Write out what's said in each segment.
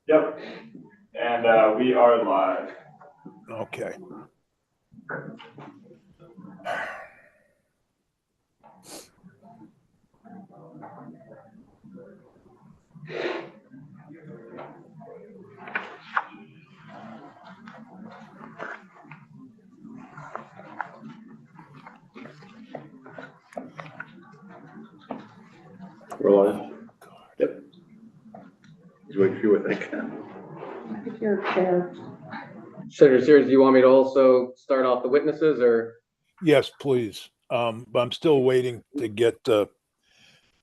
Yep. And we are live. Okay. We're live. Yep. Just wait for you, I think. I think you're chair. Senator Sears, do you want me to also start off the witnesses, or? Yes, please. But I'm still waiting to get the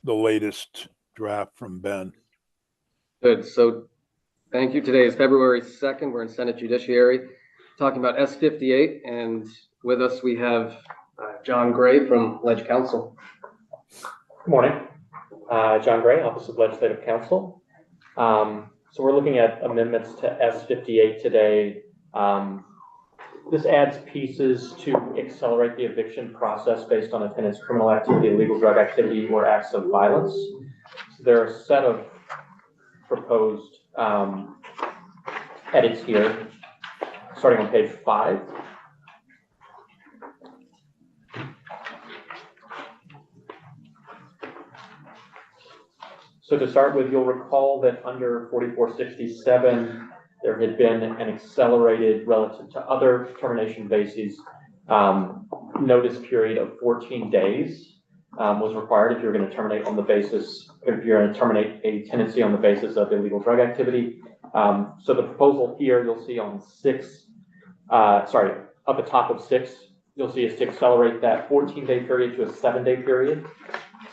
latest draft from Ben. Good. So thank you. Today is February 2nd. We're in Senate Judiciary talking about S58. And with us, we have John Gray from Ledge Counsel. Good morning. John Gray, Office of Legislative Counsel. So we're looking at amendments to S58 today. This adds pieces to accelerate the eviction process based on a tenant's criminal activity, illegal drug activity, or acts of violence. So there are a set of proposed edits here, starting on page 5. So to start with, you'll recall that under 4467, there had been an accelerated relative to other termination bases notice period of 14 days was required if you're going to terminate on the basis, if you're going to terminate a tenancy on the basis of illegal drug activity. So the proposal here you'll see on 6, up the top of 6, you'll see is to accelerate that 14-day period to a 7-day period.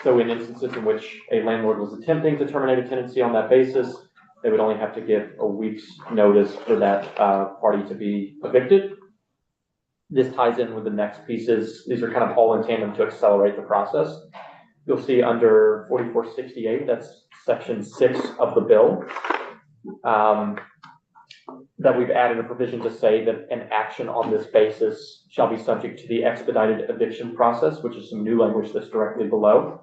So in instances in which a landlord was attempting to terminate a tenancy on that basis, they would only have to give a week's notice for that party to be evicted. This ties in with the next pieces. These are kind of all in tandem to accelerate the process. You'll see under 4468, that's section 6 of the bill, that we've added a provision to say that an action on this basis shall be subject to the expedited eviction process, which is some new language that's directly below.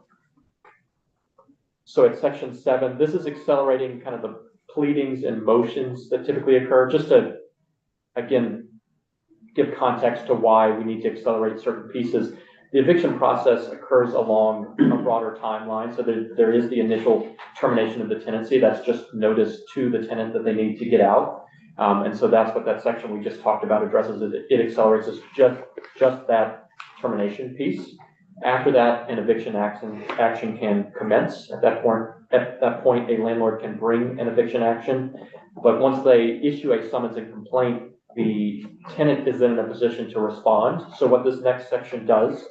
So at section 7, this is accelerating kind of the pleadings and motions that typically occur, just to, again, give context to why we need to accelerate certain pieces. The eviction process occurs along a broader timeline. So there is the initial termination of the tenancy. That's just notice to the tenant that they need to get out. And so that's what that section we just talked about addresses. It accelerates just that termination piece. After that, an eviction action can commence. At that point, a landlord can bring an eviction action. But once they issue a summons and complaint, the tenant is then in a position to respond. So what this next section does,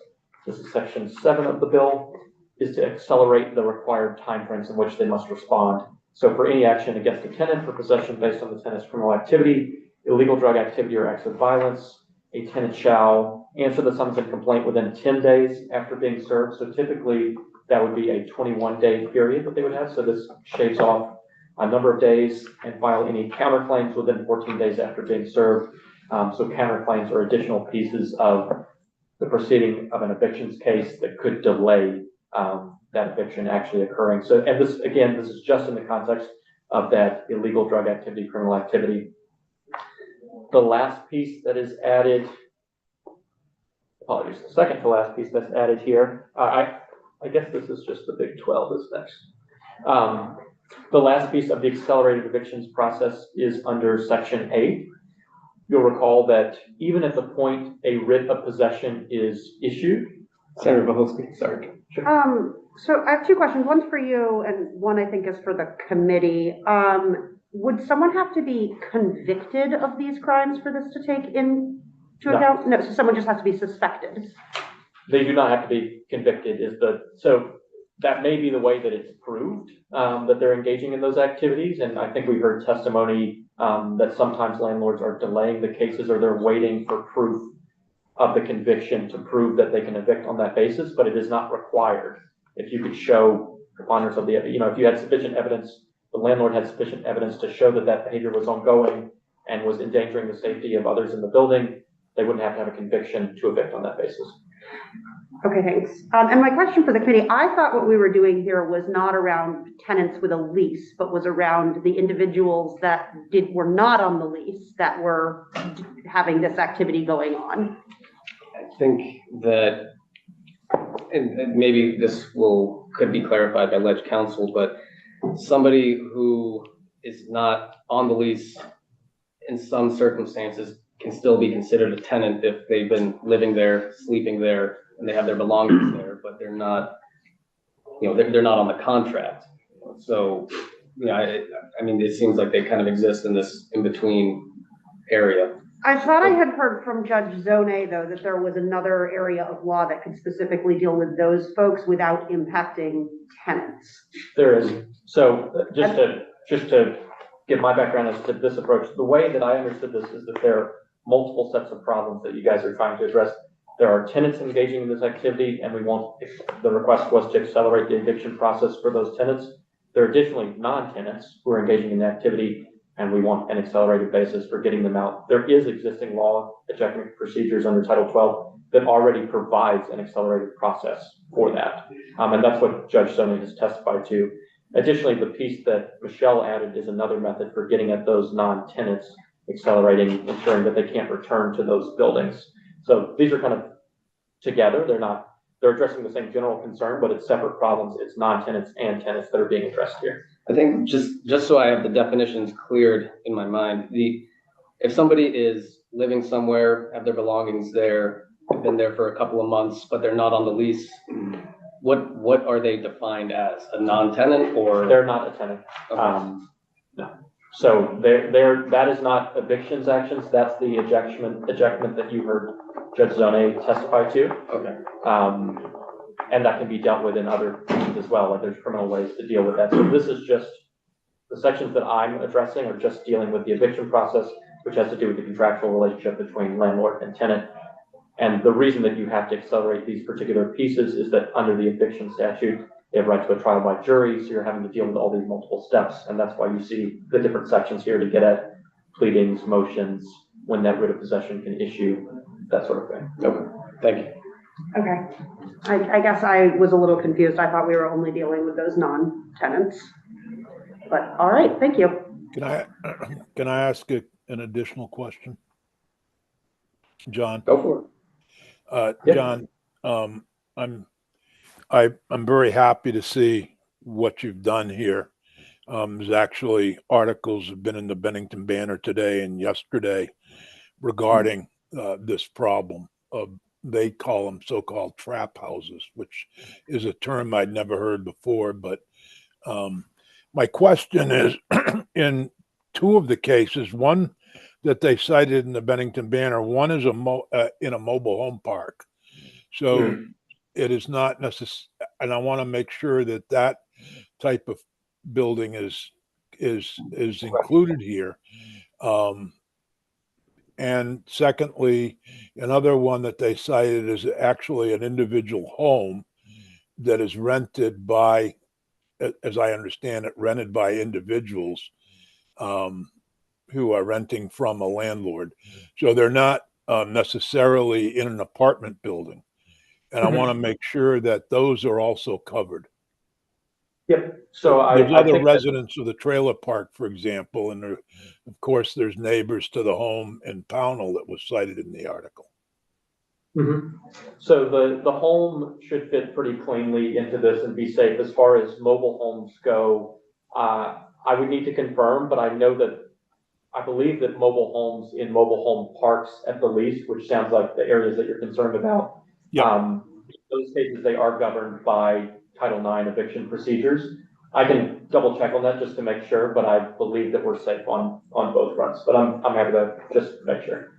this is section 7 of the bill, is to accelerate the required timeframes in which they must respond. So for any action against the tenant for possession based on the tenant's criminal activity, illegal drug activity, or acts of violence, a tenant shall answer the summons and complaint within 10 days after being served. So typically that would be a 21-day period that they would have. So this shaves off a number of days, and file any counterclaims within 14 days after being served. So counterclaims are additional pieces of the proceeding of an evictions case that could delay that eviction actually occurring. So, and this, again, this is just in the context of that illegal drug activity, criminal activity. The last piece that is added, apologies, the second to last piece that's added here, I guess this is just the Big 12 is next. The last piece of the accelerated evictions process is under section 8. You'll recall that even at the point a writ of possession is issued. Senator Vohosky, sorry. Sure. So I have 2 questions. One's for you, and one I think is for the committee. Would someone have to be convicted of these crimes for this to take into account? No, so someone just has to be suspected. They do not have to be convicted. So that may be the way that it's proved that they're engaging in those activities. And I think we've heard testimony that sometimes landlords are delaying the cases, or they're waiting for proof of the conviction to prove that they can evict on that basis, but it is not required. If you could show preponderance of the, if you had sufficient evidence, the landlord had sufficient evidence to show that that behavior was ongoing and was endangering the safety of others in the building, they wouldn't have to have a conviction to evict on that basis. Okay, thanks. And my question for the committee, I thought what we were doing here was not around tenants with a lease, but was around the individuals that were not on the lease that were having this activity going on. I think that, and maybe this could be clarified by ledge counsel, but somebody who is not on the lease in some circumstances can still be considered a tenant if they've been living there, sleeping there, and they have their belongings there, but they're not, they're not on the contract. So, I mean, it seems like they kind of exist in this in-between area. I thought I had heard from Judge Zone, though, that there was another area of law that could specifically deal with those folks without impacting tenants. There is. So just to give my background as to this approach, the way that I understood this is that there are multiple sets of problems that you guys are trying to address. There are tenants engaging in this activity, and the request was to accelerate the eviction process for those tenants. There are additionally non-tenants who are engaging in the activity, and we want an accelerated basis for getting them out. There is existing law, ejectment procedures under Title 12 that already provides an accelerated process for that. And that's what Judge Sony has testified to. Additionally, the piece that Michelle added is another method for getting at those non-tenants, accelerating, ensuring that they can't return to those buildings. So these are kind of together. They're addressing the same general concern, but it's separate problems. It's non-tenants and tenants that are being addressed here. I think just so I have the definitions cleared in my mind, if somebody is living somewhere, have their belongings there, have been there for a couple of months, but they're not on the lease, what are they defined as? A non-tenant or? They're not a tenant. Okay. No. So that is not evictions actions. That's the ejectment that you heard Judge Zone testify to. Okay. And that can be dealt with in other things as well. Like there's criminal ways to deal with that. So this is just the sections that I'm addressing are just dealing with the eviction process, which has to do with the contractual relationship between landlord and tenant. And the reason that you have to accelerate these particular pieces is that under the eviction statute, they have right to a trial by jury. So you're having to deal with all these multiple steps. And that's why you see the different sections here to get at pleadings, motions, when that writ of possession can issue, that sort of thing. Okay. Thank you. Okay. I guess I was a little confused. I thought we were only dealing with those non-tenants. But all right, thank you. Can I ask an additional question? John? Go for it. Yeah. John, I'm very happy to see what you've done here. There's actually articles have been in the Bennington Banner today and yesterday regarding this problem of, they call them so-called trap houses, which is a term I'd never heard before. But my question is, in two of the cases, one that they cited in the Bennington Banner, one is in a mobile home park. So it is not necessary, and I want to make sure that that type of building is included here. And secondly, another one that they cited is actually an individual home that is rented by, as I understand it, rented by individuals who are renting from a landlord. So they're not necessarily in an apartment building. And I want to make sure that those are also covered. Yep. So there's I other think residents of the trailer park, for example, and there, of course, there's neighbors to the home in Pownell that was cited in the article. So the home should fit pretty cleanly into this and be safe. As far as mobile homes go, I would need to confirm, but I believe that mobile homes in mobile home parks at the least, which sounds like the areas that you're concerned about, those cases, they are governed by Title IX eviction procedures. I can double check on that just to make sure, but I believe that we're safe on both fronts, but I'm happy to just make sure.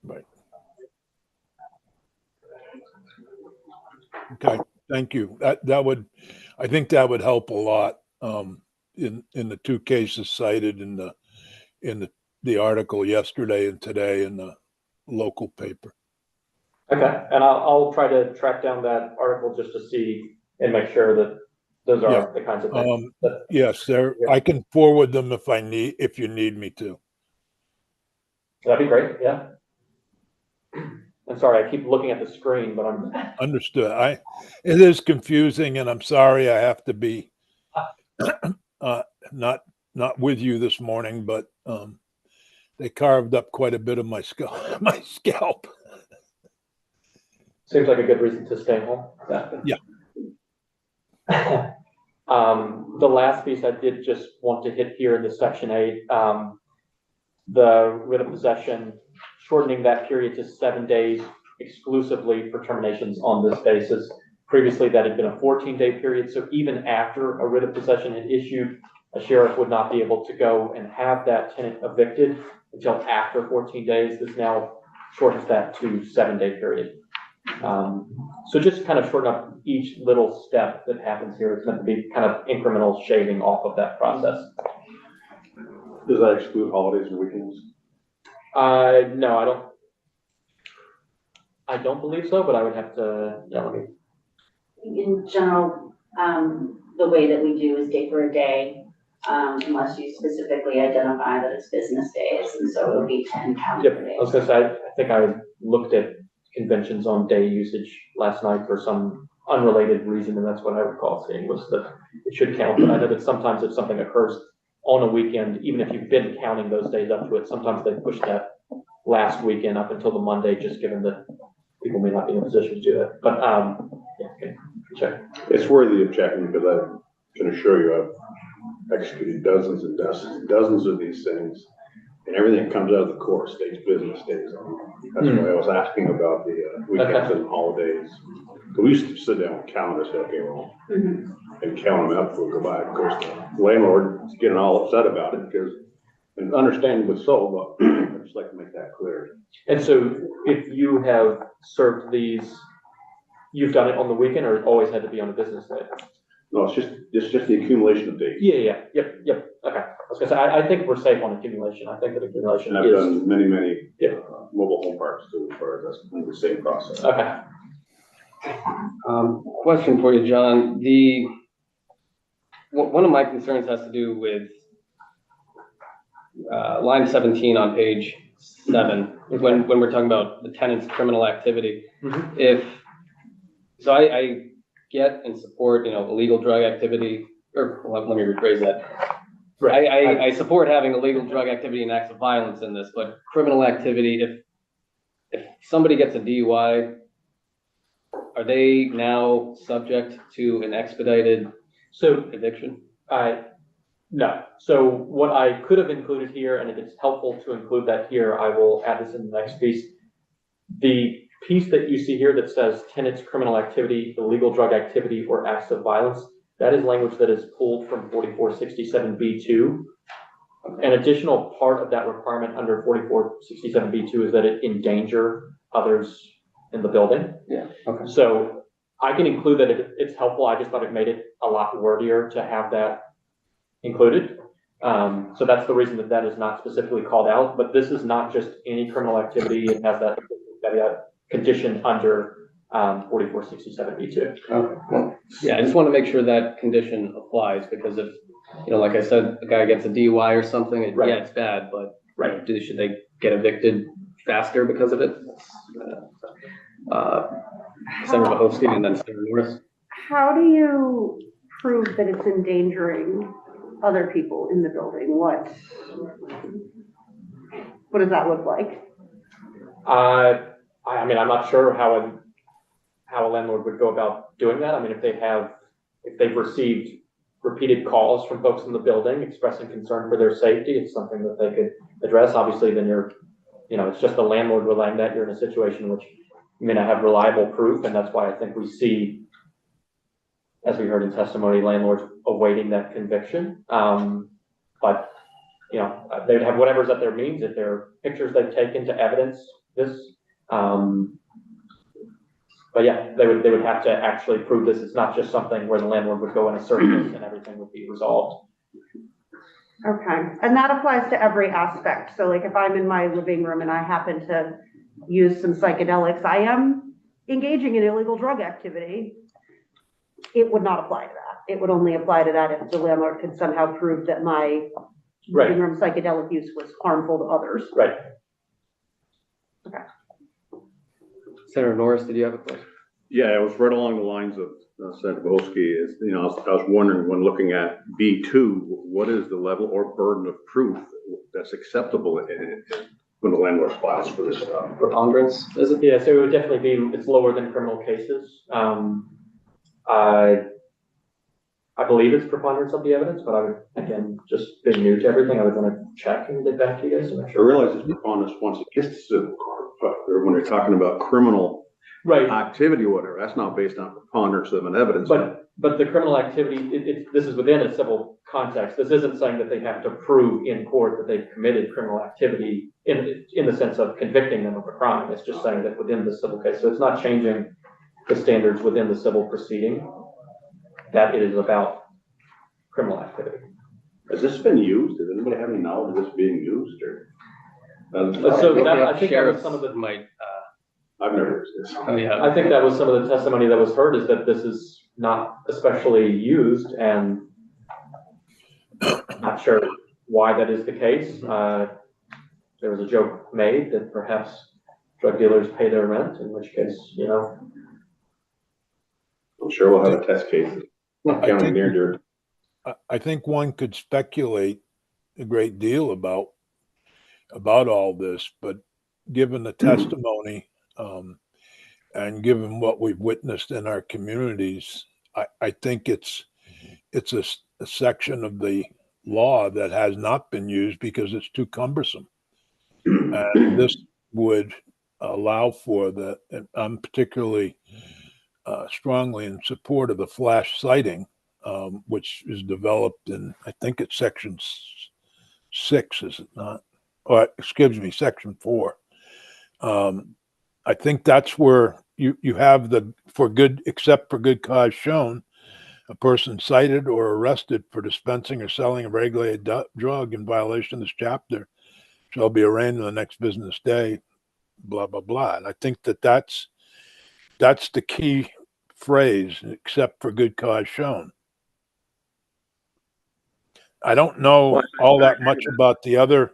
Right. Okay, thank you. I think that would help a lot in the two cases cited in the article yesterday and today in the local paper. Okay, and I'll try to track down that article just to see and make sure that those are the kinds of things. Yes, I can forward them if you need me to. That'd be great, yeah. I'm sorry, I keep looking at the screen, but I'm, Understood. It is confusing, and I'm sorry I have to be not with you this morning, but they carved up quite a bit of my scalp. seems like a good reason to stay home. Yeah. The last piece I did just want to hit here in the section 8, the writ of possession, shortening that period to 7 days exclusively for terminations on this basis. Previously, that had been a 14-day period, so even after a writ of possession had issued, a sheriff would not be able to go and have that tenant evicted until after 14 days. This now shortens that to 7-day period. So just kind of shorten up each little step that happens here. It's meant to be kind of incremental shaving off of that process. Does that exclude holidays and weekends? No, I don't believe so, but I would have to, let me. In general, the way that we do is day for a day, unless you specifically identify that it's business days, and so it'll be 10 calendar Yep, days. I was gonna say, I think I looked at conventions on day usage last night for some unrelated reason, and that's what I recall seeing was that it should count, but I know that sometimes if something occurs on a weekend, even if you've been counting those days up to it, sometimes they push that last weekend up until the Monday, just given that people may not be in a position to do that. But, yeah, okay, check. It's worthy of checking because I can assure you I've executed dozens and dozens of these things, and everything comes out of the court states business days. That's why I was asking about the weekends and holidays. We used to sit down and count and say, okay, well, and count them up before we go by. Of course, the landlord is getting all upset about it because, and understandably so, but I'd just like to make that clear. And so if you have served these, you've done it on the weekend, or it always had to be on a business day? No, it's just the accumulation of days. Yeah, yep, okay. I was gonna say, I think we're safe on accumulation. I think that accumulation And I've is, done many Yeah. mobile home parks too, as far as that's the same process. okay. Question for you, John. One of my concerns has to do with line 17 on page 7, when we're talking about the tenant's criminal activity. So I get and support, illegal drug activity, or let me rephrase that. Right. I support having illegal drug activity and acts of violence in this, but criminal activity, if somebody gets a DUI, are they now subject to an expedited eviction? No. So what I could have included here, and if it's helpful to include that here, I will add this in the next piece. The piece that you see here that says tenants' criminal activity, illegal drug activity, or acts of violence, that is language that is pulled from 4467B2. An additional part of that requirement under 4467B2 is that it endanger others in the building. Yeah, okay. So I can include that if it's helpful. I just thought it made it a lot wordier to have that included. So that's the reason that is not specifically called out, but this is not just any criminal activity. It has that condition under 4467B2. Okay. Well, yeah, I just want to make sure that condition applies, because if, like I said, a guy gets a DUI or something, Right. Yeah, it's bad, but Right. should they get evicted faster because of it? Senator Mahowski and then Senator Norris. How do you prove that it's endangering other people in the building? What does that look like? I mean, I'm not sure how a landlord would go about doing that. I mean, if they've received repeated calls from folks in the building expressing concern for their safety, it's something that they could address. Obviously, then it's just the landlord relaying that. You're in a situation in which you may not have reliable proof, and that's why I think we see, as we heard in testimony, landlords awaiting that conviction. But they'd have whatever's at their means, if there are pictures they've taken to evidence this. But yeah, they would have to actually prove this. It's not just something where the landlord would go and assert this and everything would be resolved. Okay, and that applies to every aspect. So like if I'm in my living room and I happen to use some psychedelics, I am engaging in illegal drug activity. It would not apply to that. It would only apply to that if the landlord could somehow prove that my living room psychedelic use was harmful to others. Right. Okay. Senator Norris, did you have a question? Yeah, it was right along the lines of Senator Volsky is, I was wondering when looking at B2, what is the level or burden of proof that's acceptable when the landlord files for this? Preponderance, is it? Yeah, so it would definitely be, it's lower than criminal cases. I believe it's preponderance of the evidence, but I would, again, just being new to everything, I would want to check and get back to you guys to make I sure. realize it's preponderance once it gets to civil court, but when you're talking about criminal Right, activity or whatever, that's not based on preponderance of an evidence. but the criminal activity, this is within a civil context. This isn't saying that they have to prove in court that they've committed criminal activity in the sense of convicting them of a crime. It's just saying that within the civil case. So it's not changing the standards within the civil proceeding, that it is about criminal activity. Has this been used? Does anybody have any knowledge of this being used or? So that, I think that was Sheriffs some of the, might, I've never heard this. oh, yeah. I think that was some of the testimony that was heard, is that this is not especially used, and not sure why that is the case. There was a joke made that perhaps drug dealers pay their rent, in which case, I'm sure we'll have a test case. County near. I think one could speculate a great deal about all this, but given the testimony, and given what we've witnessed in our communities, I think it's a section of the law that has not been used because it's too cumbersome. And this would allow for that. And I'm particularly strongly in support of the flash citing, which is developed in, I think it's section 6, is it not? Or excuse me, section 4. I think that's where you have except for good cause shown, a person cited or arrested for dispensing or selling a regulated drug in violation of this chapter shall be arraigned on the next business day, blah, blah, blah. And I think that's the key phrase, except for good cause shown. I don't know all that much about the other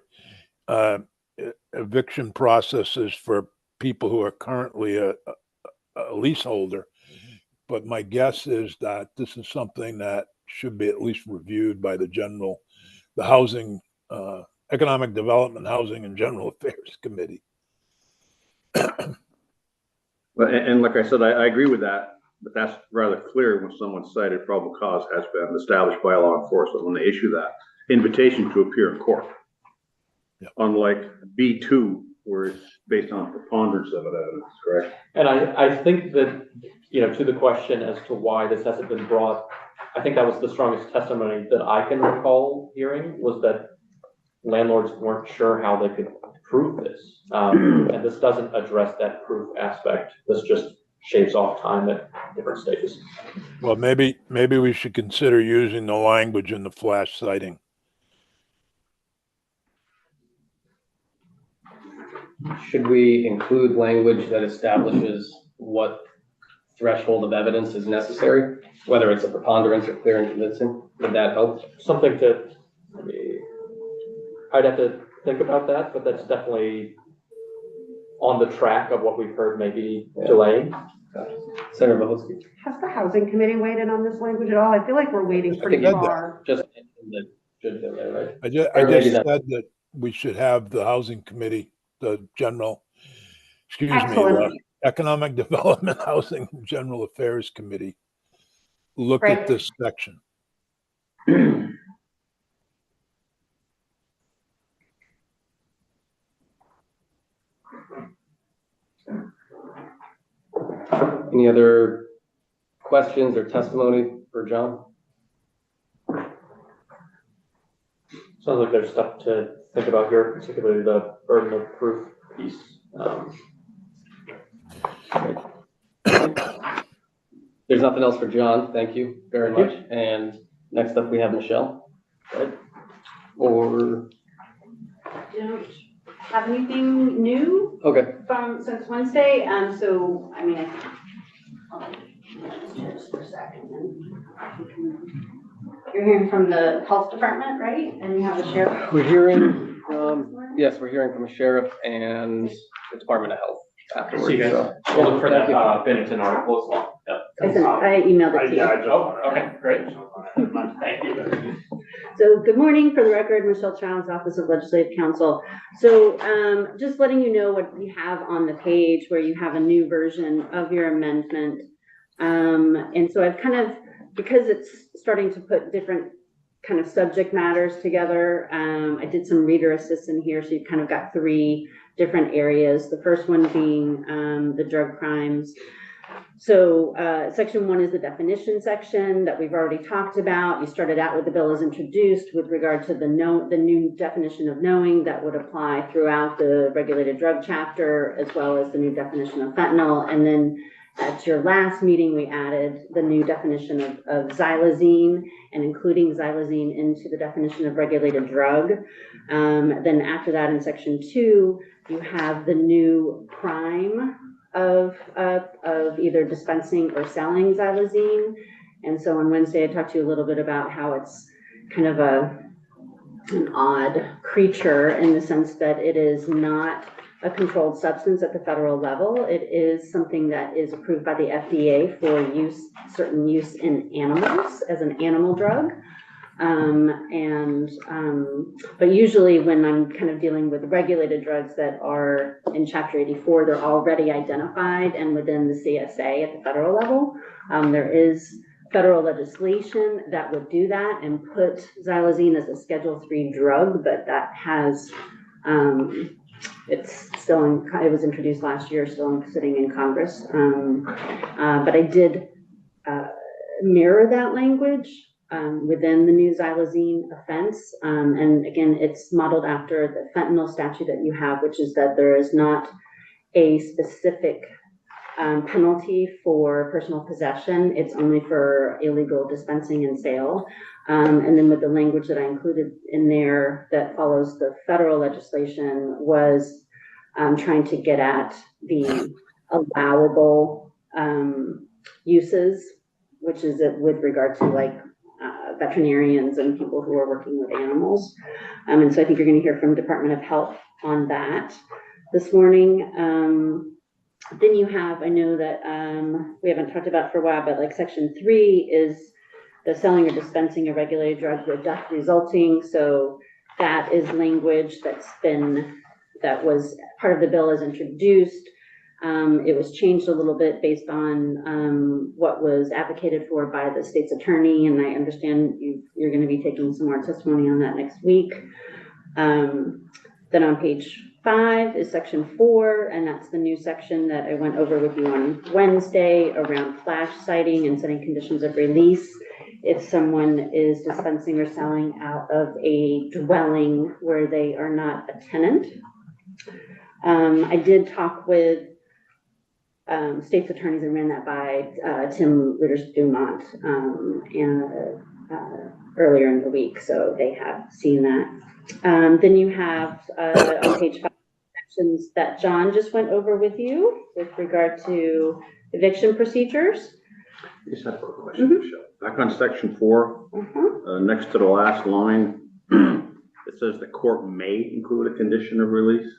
eviction processes for people who are currently a leaseholder, but my guess is that this is something that should be at least reviewed by the housing, economic development, housing and general affairs committee. But, and like I said, I agree with that, but that's rather clear when someone cited probable cause has been established by law enforcement when they issue that invitation to appear in court. Yep. Unlike B2, where it's based on preponderance of evidence, correct? And I think that, to the question as to why this hasn't been brought, I think that was the strongest testimony that I can recall hearing, was that landlords weren't sure how they could prove this. And this doesn't address that proof aspect. This just shaves off time at different stages. Well, maybe we should consider using the language in the flash citing. Should we include language that establishes what threshold of evidence is necessary, whether it's a preponderance or clear and convincing? Would that help? Something I'd have to think about that, but that's definitely on the track of what we've heard maybe delaying. Senator Bohosky. Has the housing committee weighed in on this language at all? I feel like we're waiting pretty did that. far. Just in the judge there, right? I just said that we should have the housing committee, the economic development, housing and general affairs committee look at this section. Any other questions or testimony for John? Sounds like there's stuff to think about here, particularly the burden of proof piece. There's nothing else for John. Thank you very much. And next up we have Michelle. Right? Or Don't have anything new okay. since Wednesday, so, I mean, just for a second. You're hearing from the health department, right? And you have the sheriff? We're hearing, yes, we're hearing from a sheriff and the Department of Health. See you afterwards. guys. So, We'll look for that, Thank you. Bennington article as well. Yep. I emailed it to Yeah, I you. just. Oh, okay, great. Thank you. So good morning, for the record, Michelle Childs, Office of Legislative Counsel. So just letting you know what we have on the page where you have a new version of your amendment. And so I've kind of, because it's starting to put different kind of subject matters together, I did some reader assist in here. So you've kind of got three different areas. The first one being the drug crimes. So section 1 is the definition section that we've already talked about. You started out with the bill as introduced with regard to the new definition of knowing that would apply throughout the regulated drug chapter, as well as the new definition of fentanyl. And then at your last meeting, we added the new definition of xylazine and including xylazine into the definition of regulated drug. Then after that, in section 2, you have the new crime of either dispensing or selling xylazine. And so on Wednesday, I talked to you a little bit about how it's kind of an odd creature in the sense that it is not a controlled substance at the federal level. It is something that is approved by the FDA for certain use in animals as an animal drug. But usually when I'm kind of dealing with regulated drugs that are in Chapter 84, they're already identified and within the CSA at the federal level. There is federal legislation that would do that and put xylazine as a Schedule 3 drug, but that has, it's still in, it was introduced last year, still sitting in Congress. But I did mirror that language within the new xylazine offense. And again, it's modeled after the fentanyl statute that you have, which is that there is not a specific penalty for personal possession. It's only for illegal dispensing and sale. And then with the language that I included in there that follows the federal legislation was trying to get at the allowable uses, which is with regard to like veterinarians and people who are working with animals. And so I think you're going to hear from Department of Health on that this morning. Then you have, I know that we haven't talked about for a while, but like section 3 is the selling or dispensing a regulated drug with death resulting. So that is language that was part of the bill as introduced. It was changed a little bit based on what was advocated for by the state's attorney, and I understand you're going to be taking some more testimony on that next week. Then on page 5 is section 4, and that's the new section that I went over with you on Wednesday around flash citing and setting conditions of release if someone is dispensing or selling out of a dwelling where they are not a tenant. I did talk with state's attorneys and ran that by Tim Lueders-Dumont earlier in the week, so they have seen that. Then you have on page 5 sections that John just went over with you with regard to eviction procedures. I just have a quick question, Michelle. Back on section 4, next to the last line, it says the court may include a condition of release.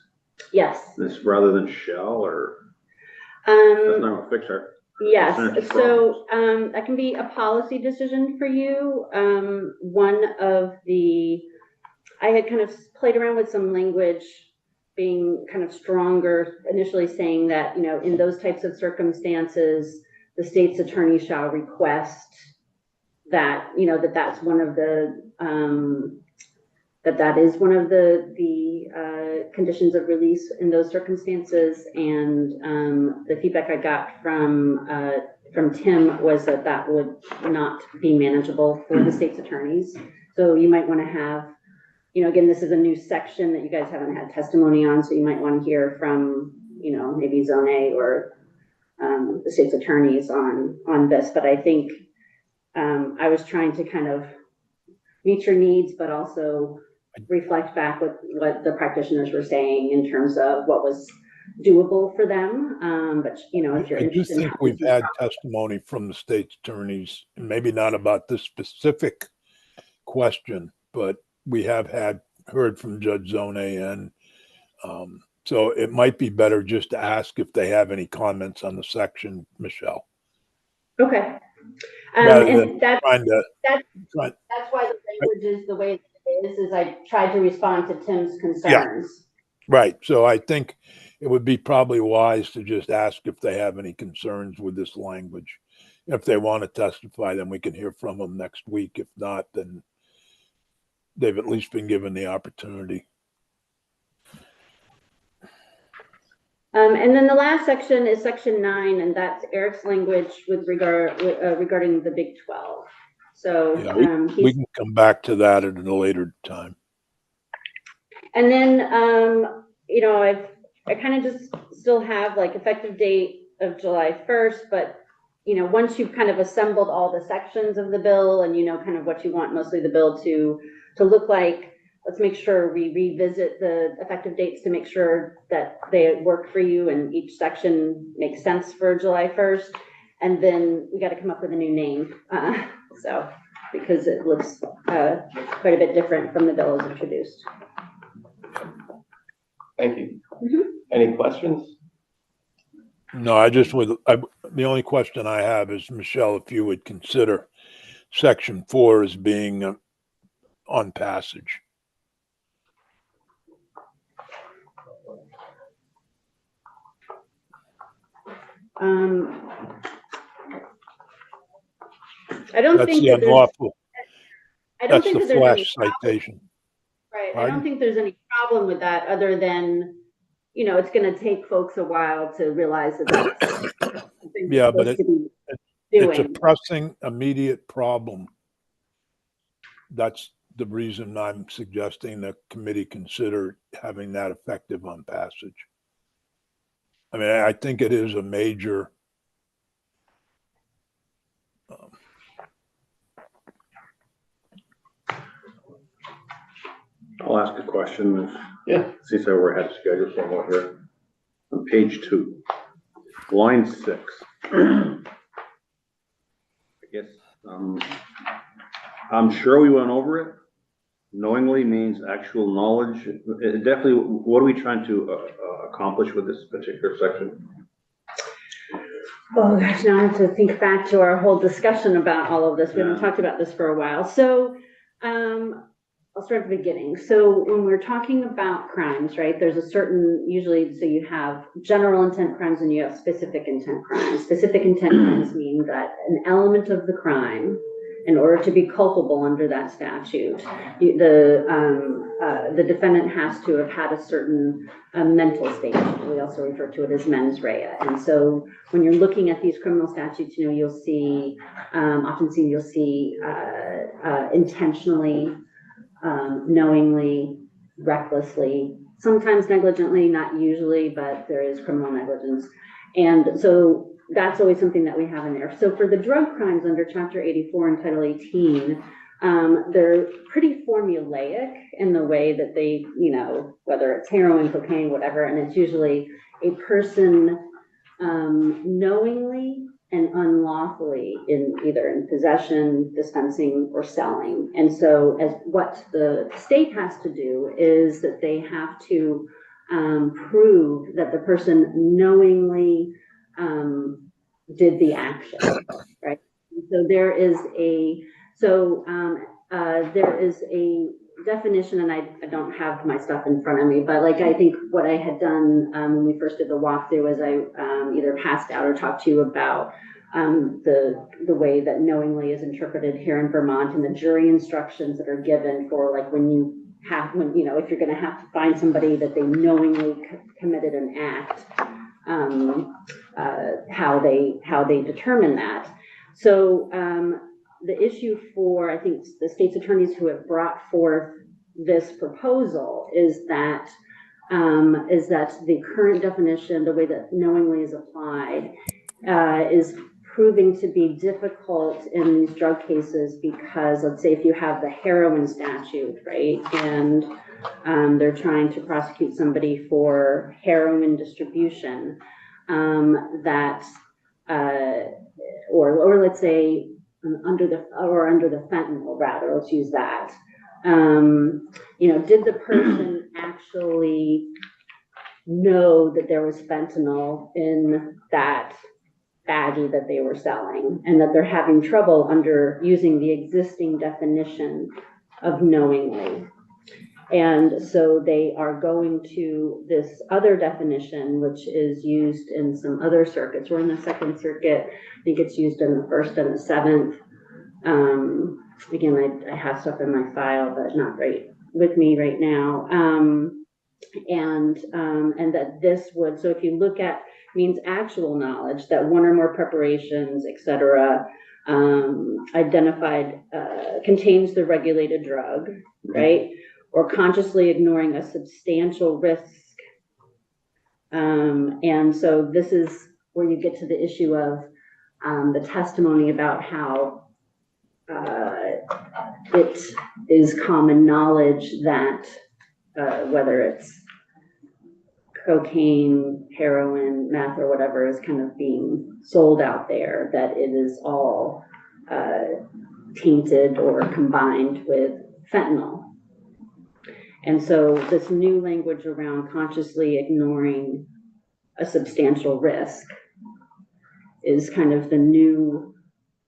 Yes. This rather than shall, or that's not gonna fix our. Yes, so that can be a policy decision for you. I had kind of played around with some language being kind of stronger, initially saying that, you know, in those types of circumstances, the state's attorney shall request that, you know, that's one of the, that is one of the conditions of release in those circumstances. And the feedback I got from Tim was that would not be manageable for the state's attorneys. So you might want to have, you know, again, this is a new section that you guys haven't had testimony on, so you might want to hear from, you know, maybe Zone A or the state's attorneys on this. But I think I was trying to kind of meet your needs, but also reflect back with what the practitioners were saying in terms of what was doable for them. But, you know, if you're interested. I do think we've had testimony from the state's attorneys, maybe not about this specific question, but we have heard from Judge Zone and So it might be better just to ask if they have any comments on the section, Michelle. Okay. Rather than And that's, trying to, that's, try- that's why the language is the way it is I tried to respond to Tim's concerns. right. So I think it would be probably wise to just ask if they have any concerns with this language. If they want to testify, then we can hear from them next week. If not, then they've at least been given the opportunity. And then the last section is section 9, and that's Eric's language with regarding the Big 12. So Yeah, we can come back to that at a later time. and then you know, I kind of just still have like effective date of July 1st, but you know, once you've kind of assembled all the sections of the bill and you know kind of what you want mostly the bill to look like, let's make sure we revisit the effective dates to make sure that they work for you and each section makes sense for July 1st. And then we got to come up with a new name. So, because it looks quite a bit different from the bill as introduced. Thank you. Mhm. Any questions? No, the only question I have is, Michelle, if you would consider section 4 as being on passage. I don't That's think the that there's, unlawful, I don't that's think the that there's any flash citation. right. I Pardon? don't think there's any problem with that other than, you know, it's going to take folks a while to realize that that's something Yeah, they're but supposed to be It's a doing. pressing, immediate problem. That's the reason I'm suggesting the committee consider having that effective on passage. I mean, I think it is a major I'll ask a question. Yeah. Since I were ahead of schedule somewhat here. On page 2, line 6. I guess, I'm sure we went over it. Knowingly means actual knowledge. It definitely, what are we trying to accomplish with this particular section? Oh gosh, now I have to think back to our whole discussion about all of this. We haven't talked about this for a while. So I'll start at the beginning. So when we're talking about crimes, right, there's a certain, usually, so you have general intent crimes and you have specific intent crimes. Specific intent crimes mean that an element of the crime, in order to be culpable under that statute, the defendant has to have had a certain mental state. We also refer to it as mens rea. And so when you're looking at these criminal statutes, you know, you'll see, you'll see intentionally, knowingly, recklessly, sometimes negligently, not usually, but there is criminal negligence. And so that's always something that we have in there. So for the drug crimes under Chapter 84 and Title 18, they're pretty formulaic in the way that they, you know, whether it's heroin, cocaine, whatever, and it's usually a person knowingly and unlawfully in possession, dispensing, or selling. And so as what the state has to do is that they have to prove that the person knowingly did the action, right? So there is a definition, and I don't have my stuff in front of me, but like I think what I had done when we first did the walkthrough was I either passed out or talked to you about the way that knowingly is interpreted here in Vermont and the jury instructions that are given for like when you know, if you're going to have to find somebody that they knowingly committed an act, how they determine that. So the issue for, I think, the state's attorneys who have brought forth this proposal is that the current definition, the way that knowingly is applied, is proving to be difficult in these drug cases because, let's say, if you have the heroin statute, right, and they're trying to prosecute somebody for heroin distribution, or let's say under the fentanyl, rather, let's use that. You know, did the person actually know that there was fentanyl in that baggie that they were selling, and that they're having trouble under using the existing definition of knowingly. And so they are going to this other definition, which is used in some other circuits. We're in the Second Circuit. I think it's used in the First and the Seventh. Again, I have stuff in my file, but not right with me right now. And that this would, so if you look at, means actual knowledge that one or more preparations, et cetera, identified, contains the regulated drug, right? Or consciously ignoring a substantial risk. And so this is where you get to the issue of the testimony about how it is common knowledge that whether it's cocaine, heroin, meth, or whatever is kind of being sold out there, that it is all tainted or combined with fentanyl. And so this new language around consciously ignoring a substantial risk is kind of the new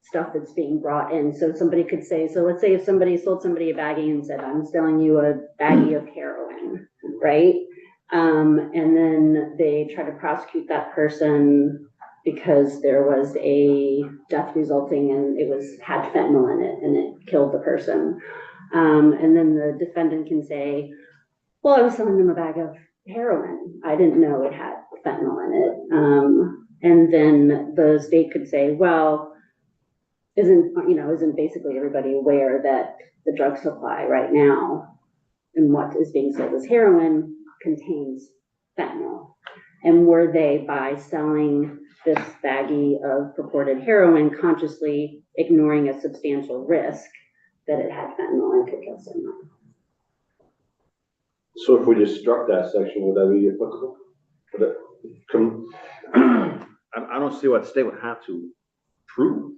stuff that's being brought in. So somebody could say, so let's say if somebody sold somebody a baggie and said, I'm selling you a baggie of heroin, right? And then they try to prosecute that person because there was a death resulting and it had fentanyl in it and it killed the person. And then the defendant can say, well, I was selling them a bag of heroin. I didn't know it had fentanyl in it. And then the state could say, well, isn't basically everybody aware that the drug supply right now and what is being sold as heroin contains fentanyl? And were they, by selling this baggie of purported heroin, consciously ignoring a substantial risk that it had fentanyl and could kill someone? So if we just struck that section, would that be applicable? Would it come? I don't see why the state would have to prove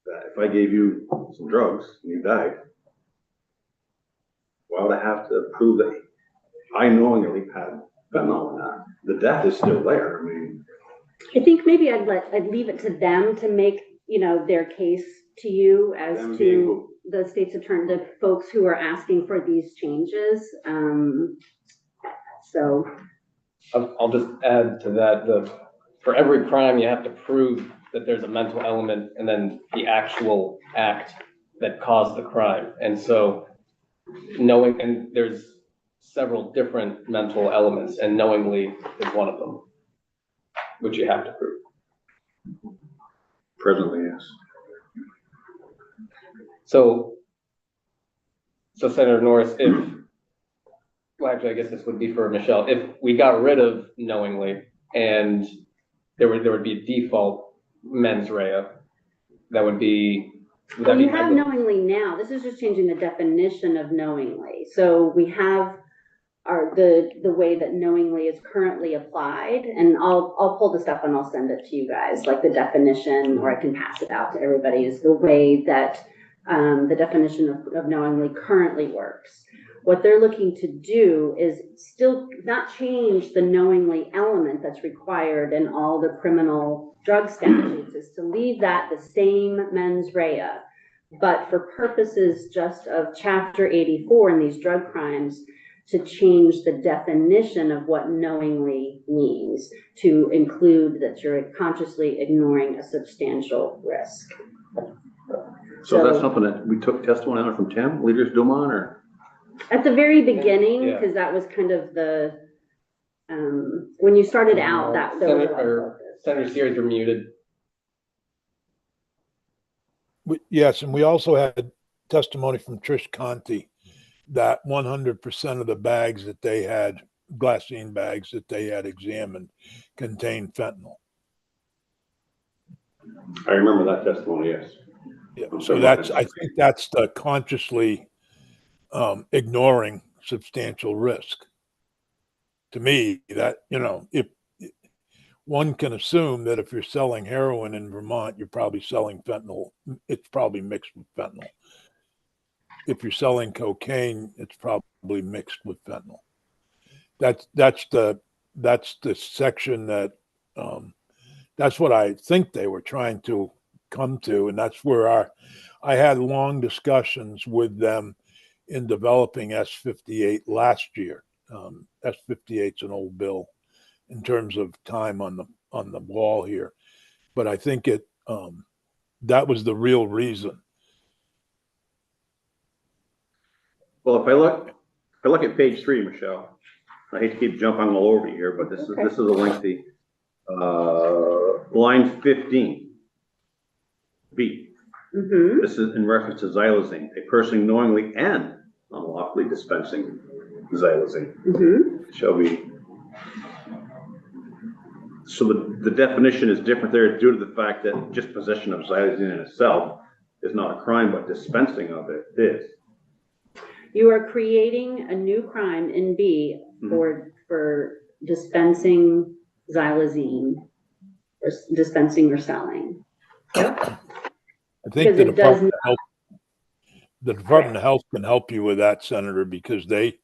that. If I gave you some drugs and you died, why would I have to prove that I knowingly had fentanyl in that? The death is still there. I mean, I think maybe I'd leave it to them to make, their case to you as Them to being the state's attorney, the folks who are asking for these changes. So I'll just add to that, for every crime, you have to prove that there's a mental element and then the actual act that caused the crime. And so and there's several different mental elements, and knowingly is one of them, which you have to prove. presently, yes. So Senator Norris, actually, I guess this would be for Michelle, if we got rid of knowingly and there would be a default mens rea, that would be. well, you have knowingly now. This is just changing the definition of knowingly. So we have the way that knowingly is currently applied, and I'll pull this up and I'll send it to you guys, like the definition, or I can pass it out to everybody, is the way that the definition of knowingly currently works. What they're looking to do is still not change the knowingly element that's required in all the criminal drug statutes, is to leave that the same mens rea, but for purposes just of Chapter 84 in these drug crimes, to change the definition of what knowingly means to include that you're consciously ignoring a substantial risk. So that's something that we took testimony on from Tim, Leaders Dumont, or? At the very beginning, Yeah. because that was kind of the, when you started out, that there was a lot of focus. Senator Series, you're muted. Yes, and we also had testimony from Trish Conti that 100% of the bags that they had, glassine bags that they had examined, contained fentanyl. I remember that testimony, yes. Yeah, so I think that's the consciously ignoring substantial risk. To me, that, if one can assume that if you're selling heroin in Vermont, you're probably selling fentanyl. It's probably mixed with fentanyl. If you're selling cocaine, it's probably mixed with fentanyl. That's the that's the section that, that's what I think they were trying to come to. And that's where I had long discussions with them in developing S58 last year. S58's an old bill in terms of time on the wall here. But I think that was the real reason. Well, if I look at page 3, Michelle, I hate to keep jumping all over you here, but this is a lengthy, line 15, B. Mm-hmm. This is in reference to xylazine, a person knowingly and unlawfully dispensing xylazine Mm-hmm. shall be. So the definition is different there due to the fact that just possession of xylazine in itself is not a crime, but dispensing of it is. You are creating a new crime in B for dispensing xylazine or dispensing or selling. Yep. I think Because it does not. the Department of Health can help you with that, Senator, because they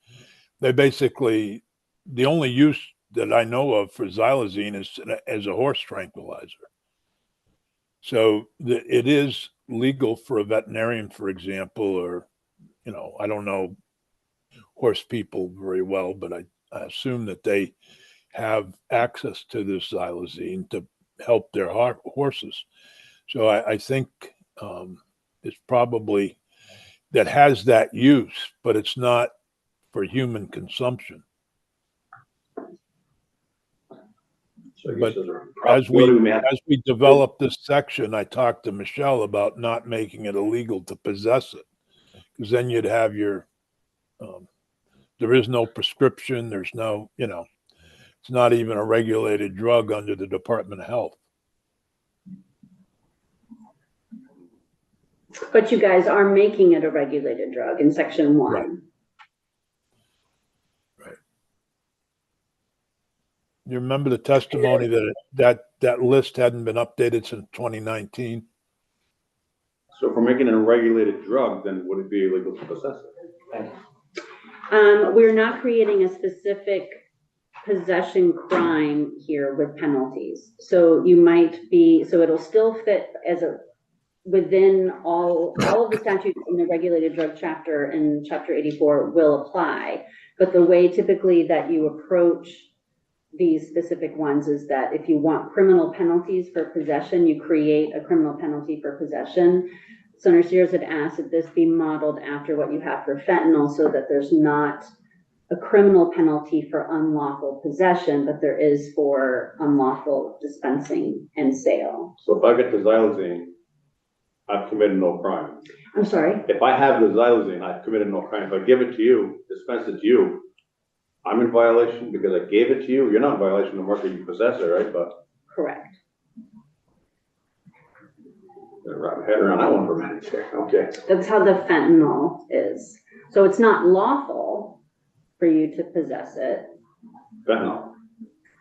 basically, the only use that I know of for xylazine is as a horse tranquilizer. So it is legal for a veterinarian, for example, or, I don't know horse people very well, but I assume that they have access to this xylazine to help their horses. So I think it's probably that has that use, but it's not for human consumption. So I But guess there's a as possibility as we develop this section, I talked to Michelle about not making it illegal to possess it, because then you'd have there is no prescription. There's no, it's not even a regulated drug under the Department of Health. But you guys are making it a regulated drug in section 1. Right. You remember the testimony that list hadn't been updated since 2019? So if we're making it a regulated drug, then would it be illegal to possess it? We're not creating a specific possession crime here with penalties. So you might be, so it'll still fit as within all of the statutes in the regulated drug chapter and chapter 84 will apply. But the way typically that you approach these specific ones is that if you want criminal penalties for possession, you create a criminal penalty for possession. Senator Sears had asked that this be modeled after what you have for fentanyl so that there's not a criminal penalty for unlawful possession, but there is for unlawful dispensing and sale. So if I get the xylazine, I've committed no crime. I'm sorry? If I have the xylazine, I've committed no crime. If I give it to you, dispense it to you, I'm in violation because I gave it to you. You're not in violation no more because you possess it, right? But Correct. wrap my head around that one for a minute here. Okay. That's how the fentanyl is. So it's not lawful for you to possess it. Fentanyl.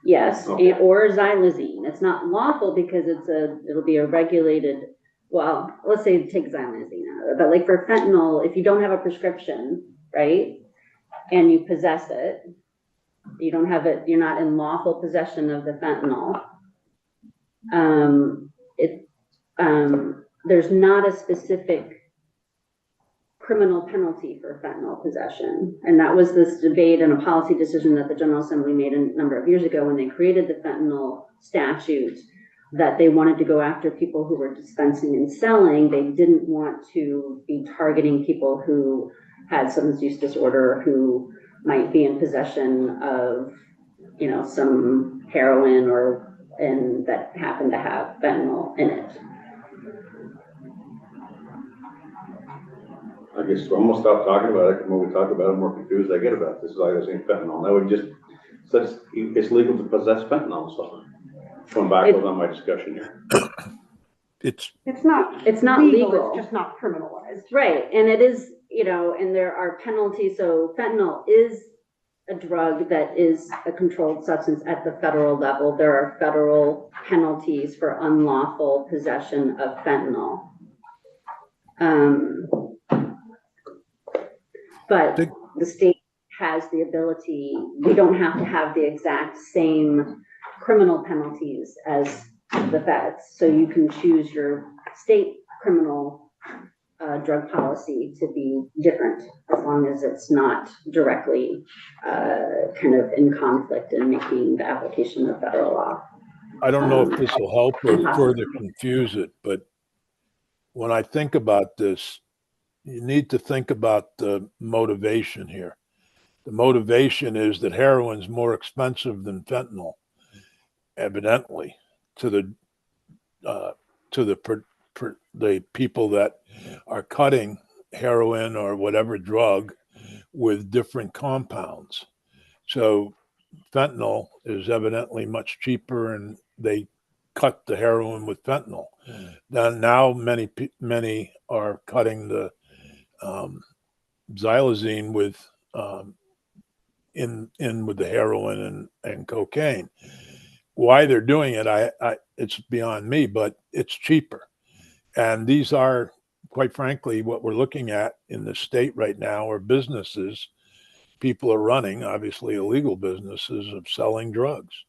Yes, Okay. or xylazine. It's not lawful because it'll be a regulated, well, let's say take xylazine out of it, but like for fentanyl, if you don't have a prescription, right, and you possess it, you don't have it, you're not in lawful possession of the fentanyl. There's not a specific criminal penalty for fentanyl possession. And that was this debate and a policy decision that the General Assembly made a number of years ago when they created the fentanyl statute, that they wanted to go after people who were dispensing and selling. They didn't want to be targeting people who had substance use disorder, who might be in possession of, some heroin and that happened to have fentanyl in it. I guess we're almost stop talking about it. The more we talk about it, the more confused I get about this xylazine fentanyl. Now we just said it's legal to possess fentanyl. So going backwards on my discussion here. It's not legal. It's just not criminalized. Right, and it is, and there are penalties. So fentanyl is a drug that is a controlled substance at the federal level. There are federal penalties for unlawful possession of fentanyl. But the state has the ability, we don't have to have the exact same criminal penalties as the feds. So you can choose your state criminal drug policy to be different, as long as it's not directly kind of in conflict and making the application of federal law. I don't know if this will help or further confuse it, but when I think about this, you need to think about the motivation here. The motivation is that heroin's more expensive than fentanyl, evidently, to the the people that are cutting heroin or whatever drug with different compounds. So fentanyl is evidently much cheaper, and they cut the heroin with fentanyl. Then now many are cutting the xylazine with in with the heroin and cocaine. Why they're doing it, it's beyond me, but it's cheaper. And these are, quite frankly, what we're looking at in the state right now are businesses. People are running, obviously illegal businesses of selling drugs.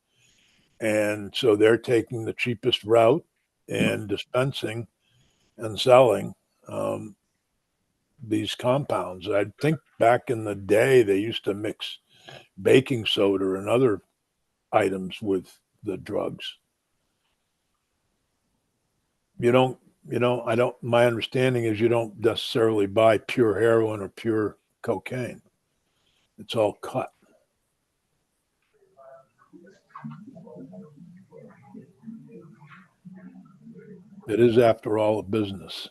And so they're taking the cheapest route and dispensing and selling these compounds. I think back in the day, they used to mix baking soda and other items with the drugs. My understanding is you don't necessarily buy pure heroin or pure cocaine. It's all cut. It is, after all, a business.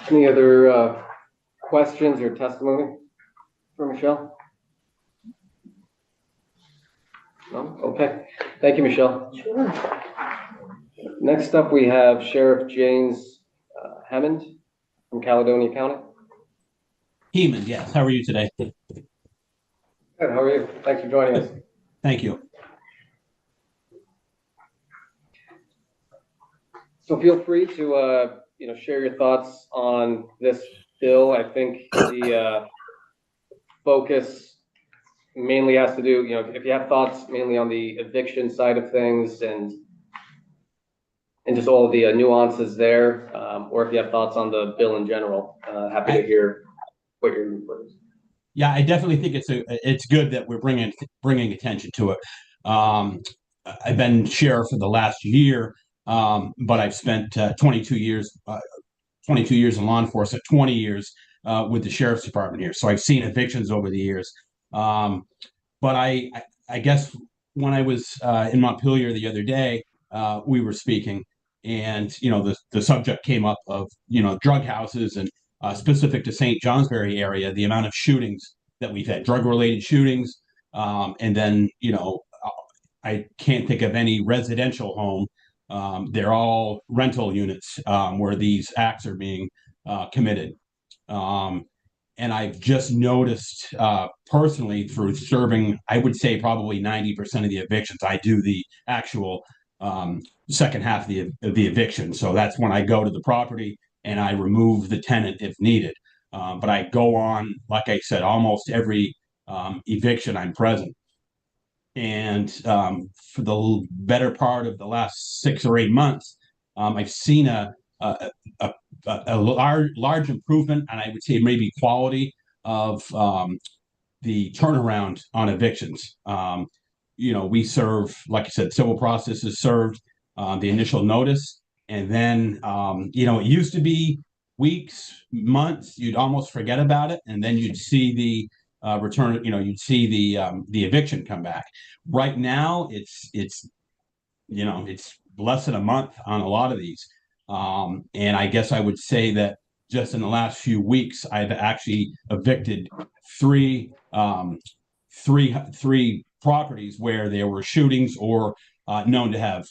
Any other questions or testimony for Michelle? No? Okay. Thank you, Michelle. Sure. Next up, we have Sheriff James Hammond from Caledonia County. Heeman, yes. How are you today? Good. How are you? Thanks for joining us. Thank you. So feel free to share your thoughts on this bill. I think the focus mainly has to do, if you have thoughts mainly on the eviction side of things and just all of the nuances there, or if you have thoughts on the bill in general, happy to hear what your input is. Yeah, I definitely think it's good that we're bringing attention to it. I've been sheriff for the last year, but I've spent 22 years in law enforcement, 20 years with the sheriff's department here. So I've seen evictions over the years. But I guess when I was in Montpelier the other day, we were speaking, and the subject came up of drug houses, and specific to St. Johnsbury area, the amount of shootings that we've had, drug-related shootings, and then I can't think of any residential home. They're all rental units where these acts are being committed. And I've just noticed personally through serving, I would say probably 90% of the evictions, I do the actual second half of the eviction. So that's when I go to the property and I remove the tenant if needed. But I go on, like I said, almost every eviction I'm present. And for the better part of the last 6 or 8 months, I've seen a large improvement, and I would say maybe quality of the turnaround on evictions. We serve, like I said, civil process is served, the initial notice, and then it used to be weeks, months, you'd almost forget about it, and then you'd see the return. You'd see the eviction come back. Right now, it's less than a month on a lot of these. And I guess I would say that just in the last few weeks, I've actually evicted three properties where there were shootings or known to have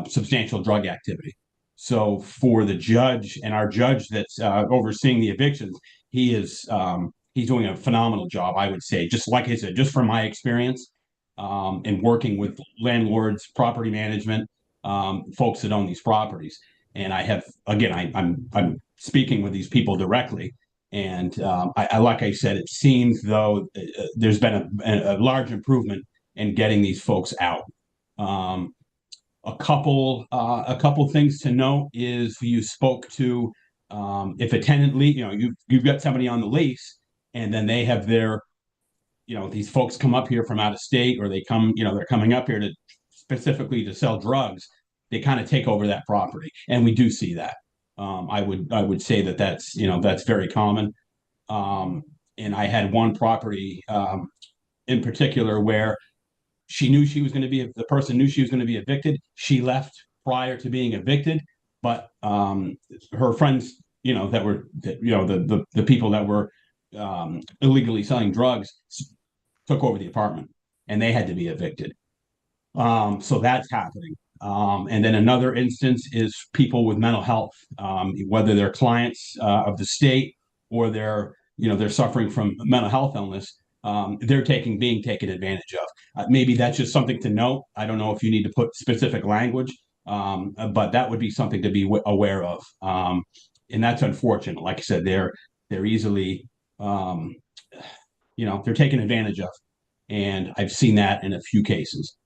substantial drug activity. So for the judge and our judge that's overseeing the evictions, he's doing a phenomenal job, I would say. Just like I said, just from my experience and working with landlords, property management, folks that own these properties. And I have, again, I'm speaking with these people directly, And like I said, it seems though there's been a large improvement in getting these folks out. A couple things to note is you spoke to if a tenant leave, you've got somebody on the lease, and then they have their, these folks come up here from out of state, or they come, they're coming up here to specifically to sell drugs. They kind of take over that property, and we do see that. I would say that that's very common. And I had one property in particular where the person knew she was going to be evicted. She left prior to being evicted, but her friends, the people that were illegally selling drugs took over the apartment, and they had to be evicted. So that's happening. And then another instance is people with mental health, whether they're clients of the state or they're suffering from mental health illness. They're being taken advantage of. Maybe that's just something to note. I don't know if you need to put specific language, but that would be something to be aware of. And that's unfortunate. Like I said, they're easily, they're taken advantage of, and I've seen that in a few cases.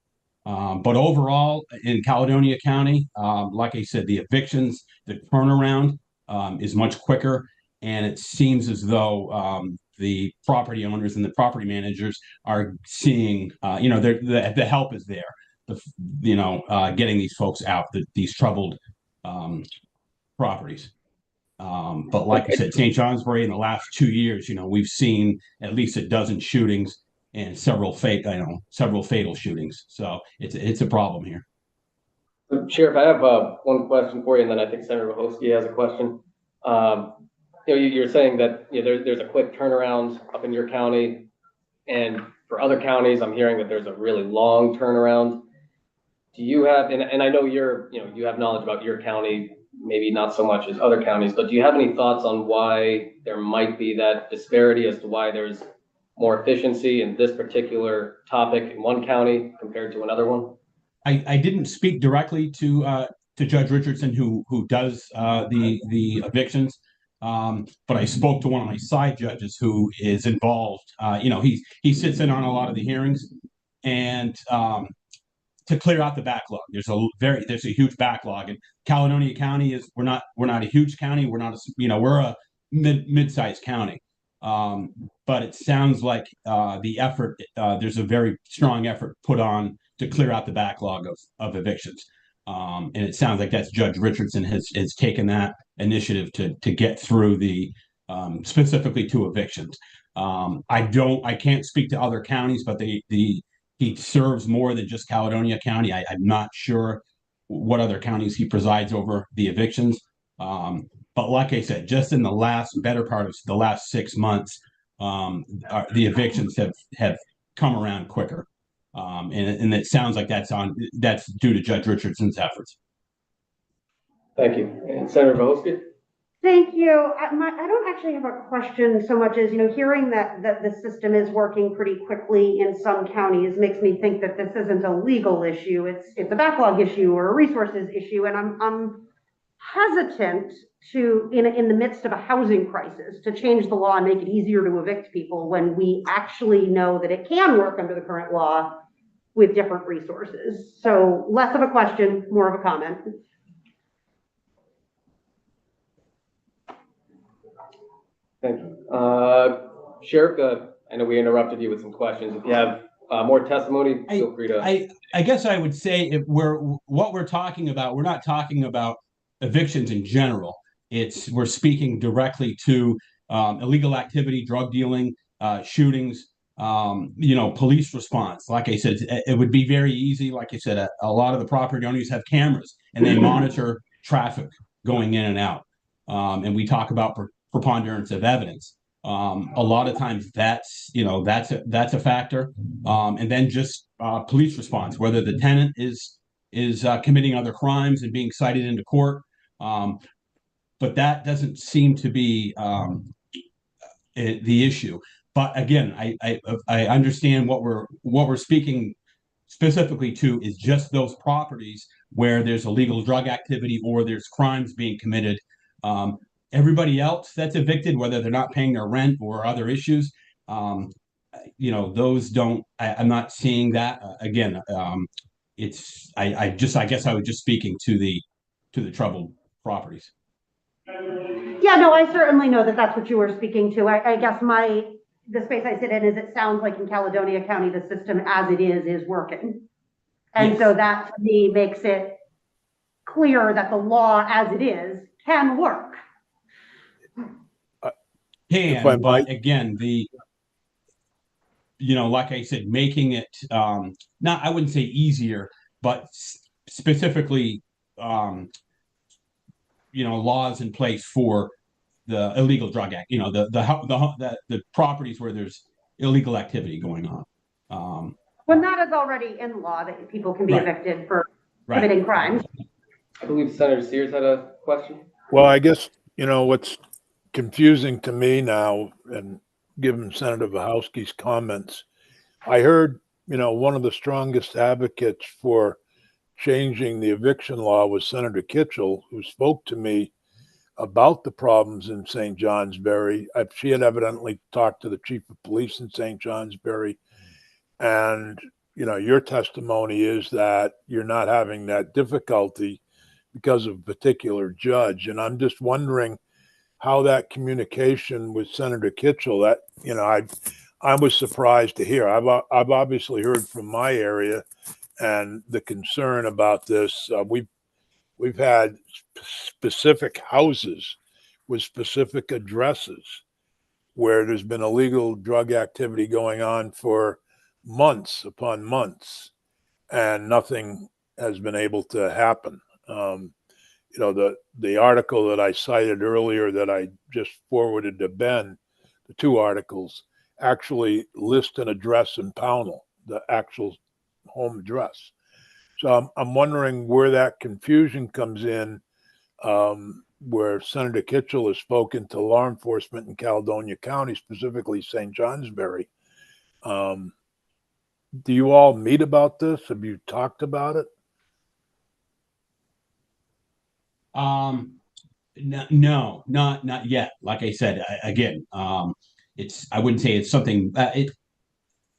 But overall, in Caledonia County, like I said, the evictions, the turnaround is much quicker, and it seems as though the property owners and the property managers are seeing, the help is there. Getting these folks out, these troubled properties. But like I said, St. Johnsbury in the last 2 years, we've seen at least a dozen shootings and several fatal shootings. So it's a problem here. Sheriff, I have one question for you, and then I think Senator Wojcicki has a question. You're saying that there's a quick turnaround up in your county, and for other counties, I'm hearing that there's a really long turnaround. Do you have, and I know you have knowledge about your county, maybe not so much as other counties, but do you have any thoughts on why there might be that disparity as to why there's more efficiency in this particular topic in one county compared to another one? I didn't speak directly to Judge Richardson, who does the evictions, but I spoke to one of my side judges who is involved. He sits in on a lot of the hearings, and to clear out the backlog. There's a huge backlog, and Caledonia County we're not a huge county. We're we're a mid-sized county. But it sounds like the effort, there's a very strong effort put on to clear out the backlog of evictions. And it sounds like that's Judge Richardson has taken that initiative to get through specifically to evictions. I can't speak to other counties, but he serves more than just Caledonia County. I'm not sure what other counties he presides over the evictions. But like I said, just in the better part of the last 6 months, the evictions have come around quicker. And it sounds like that's due to Judge Richardson's efforts. Thank you. And Senator Wojcicki? Thank you. I don't actually have a question so much as, hearing that the system is working pretty quickly in some counties makes me think that this isn't a legal issue. It's a backlog issue or a resources issue. And I'm hesitant to, in the midst of a housing crisis, to change the law and make it easier to evict people when we actually know that it can work under the current law with different resources. So less of a question, more of a comment. Thank you. Sheriff, I know we interrupted you with some questions. If you have more testimony, feel free to. I guess I would say what we're talking about, we're not talking about evictions in general. We're speaking directly to illegal activity, drug dealing, shootings, police response. Like I said, it would be very easy. Like I said, a lot of the property owners have cameras and they monitor traffic going in and out. And we talk about preponderance of evidence. A lot of times that's a factor. And then just police response, whether the tenant is committing other crimes and being cited into court. But that doesn't seem to be the issue. But again, I understand what we're speaking specifically to is just those properties where there's illegal drug activity or there's crimes being committed. everybody else that's evicted, whether they're not paying their rent or other issues, those don't. I'm not seeing that again. I guess I was just speaking to the troubled properties. Yeah, no, I certainly know that that's what you were speaking to. I guess the space I sit in is it sounds like in Caledonia County, the system as it is working. And Yes. so that to me makes it clear that the law as it is can work. If I But might. again, like I said, making it not, I wouldn't say easier, but specifically, laws in place for the illegal drug act. The properties where there's illegal activity going on. When that is already in law, that people can be Right. evicted for Right. committing crimes. I believe Senator Sears had a question. Well, I guess, what's confusing to me now, and given Senator Wachowski's comments, I heard, one of the strongest advocates for changing the eviction law was Senator Kitchell, who spoke to me about the problems in St. Johnsbury. She had evidently talked to the chief of police in St. Johnsbury. And, your testimony is that you're not having that difficulty because of a particular judge. And I'm just wondering how that communication with Senator Kitchell, that, I was surprised to hear. I've obviously heard from my area and the concern about this. We've had specific houses with specific addresses where there's been illegal drug activity going on for months upon months, and nothing has been able to happen. The article that I cited earlier that I just forwarded to Ben, the two articles, actually list an address in Pownell, the actual home address. So I'm wondering where that confusion comes in, where Senator Kitchell has spoken to law enforcement in Caledonia County, specifically St. Johnsbury. Do you all meet about this? Have you talked about it? No, not yet. Like I said, again, I wouldn't say it's something. The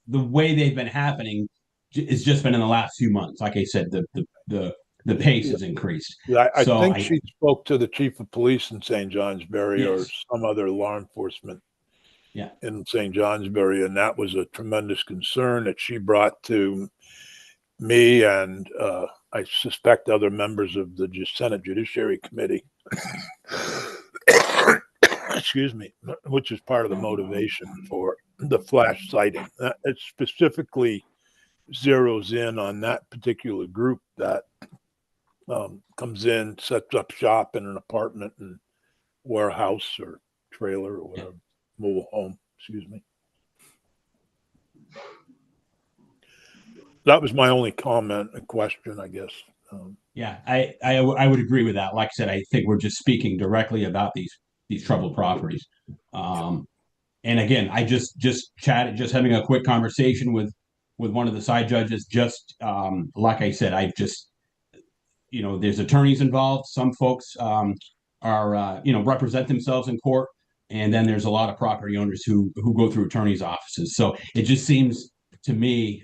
way they've been happening it's just been in the last few months. Like I said, the pace has increased. I think she spoke to the chief of police in St. Johnsbury or Yes. some other law enforcement Yeah. in St. Johnsbury, and that was a tremendous concern that she brought to me and I suspect other members of the Senate Judiciary Committee. Excuse me, which is part of the motivation for the flash sighting. It specifically zeroes in on that particular group that comes in, sets up shop in an apartment and warehouse or trailer or whatever, mobile home, excuse me. That was my only comment and question, I guess. Yeah, I would agree with that. Like I said, I think we're just speaking directly about these troubled properties. And again, I just having a quick conversation with one of the side judges. Like I said, there's attorneys involved. Some folks represent themselves in court, and then there's a lot of property owners who go through attorneys' offices. So it just seems to me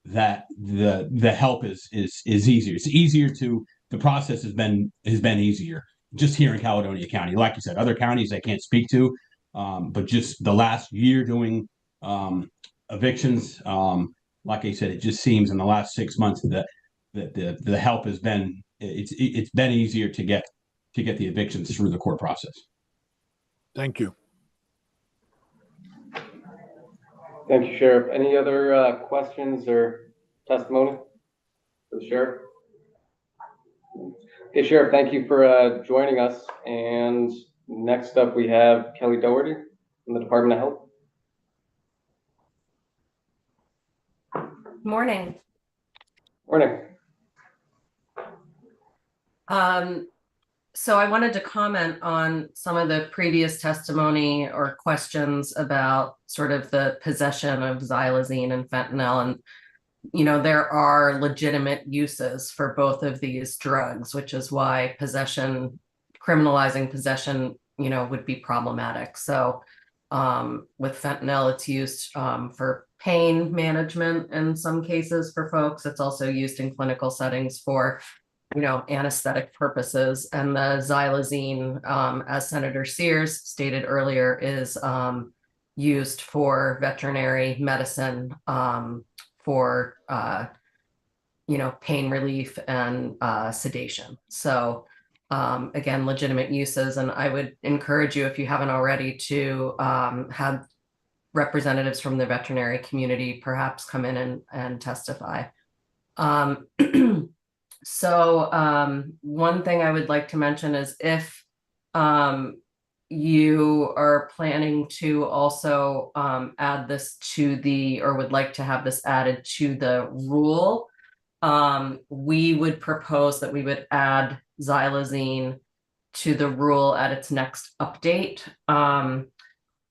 that the help is easier. It's easier the process has been easier just here in Caledonia County. Like you said, other counties I can't speak to, but just the last year doing evictions, like I said, it just seems in the last 6 months that the help has been it's been easier to get the evictions through the court process. Thank you. Thank you, Sheriff. Any other questions or testimony for the Sheriff? Okay, Sheriff, thank you for joining us. And next up, we have Kelly Doherty from the Department of Health. Morning. Morning. So I wanted to comment on some of the previous testimony or questions about sort of the possession of xylazine and fentanyl. And, there are legitimate uses for both of these drugs, which is why possession criminalizing possession, would be problematic. So with fentanyl, it's used for pain management in some cases for folks. It's also used in clinical settings for, anesthetic purposes. And the xylazine, as Senator Sears stated earlier, is used for veterinary medicine for, pain relief and sedation. So again, legitimate uses. And I would encourage you, if you haven't already, to have representatives from the veterinary community perhaps come in and testify. So one thing I would like to mention is if you are planning to also add this to or would like to have this added to the rule, we would propose that we would add xylazine to the rule at its next update.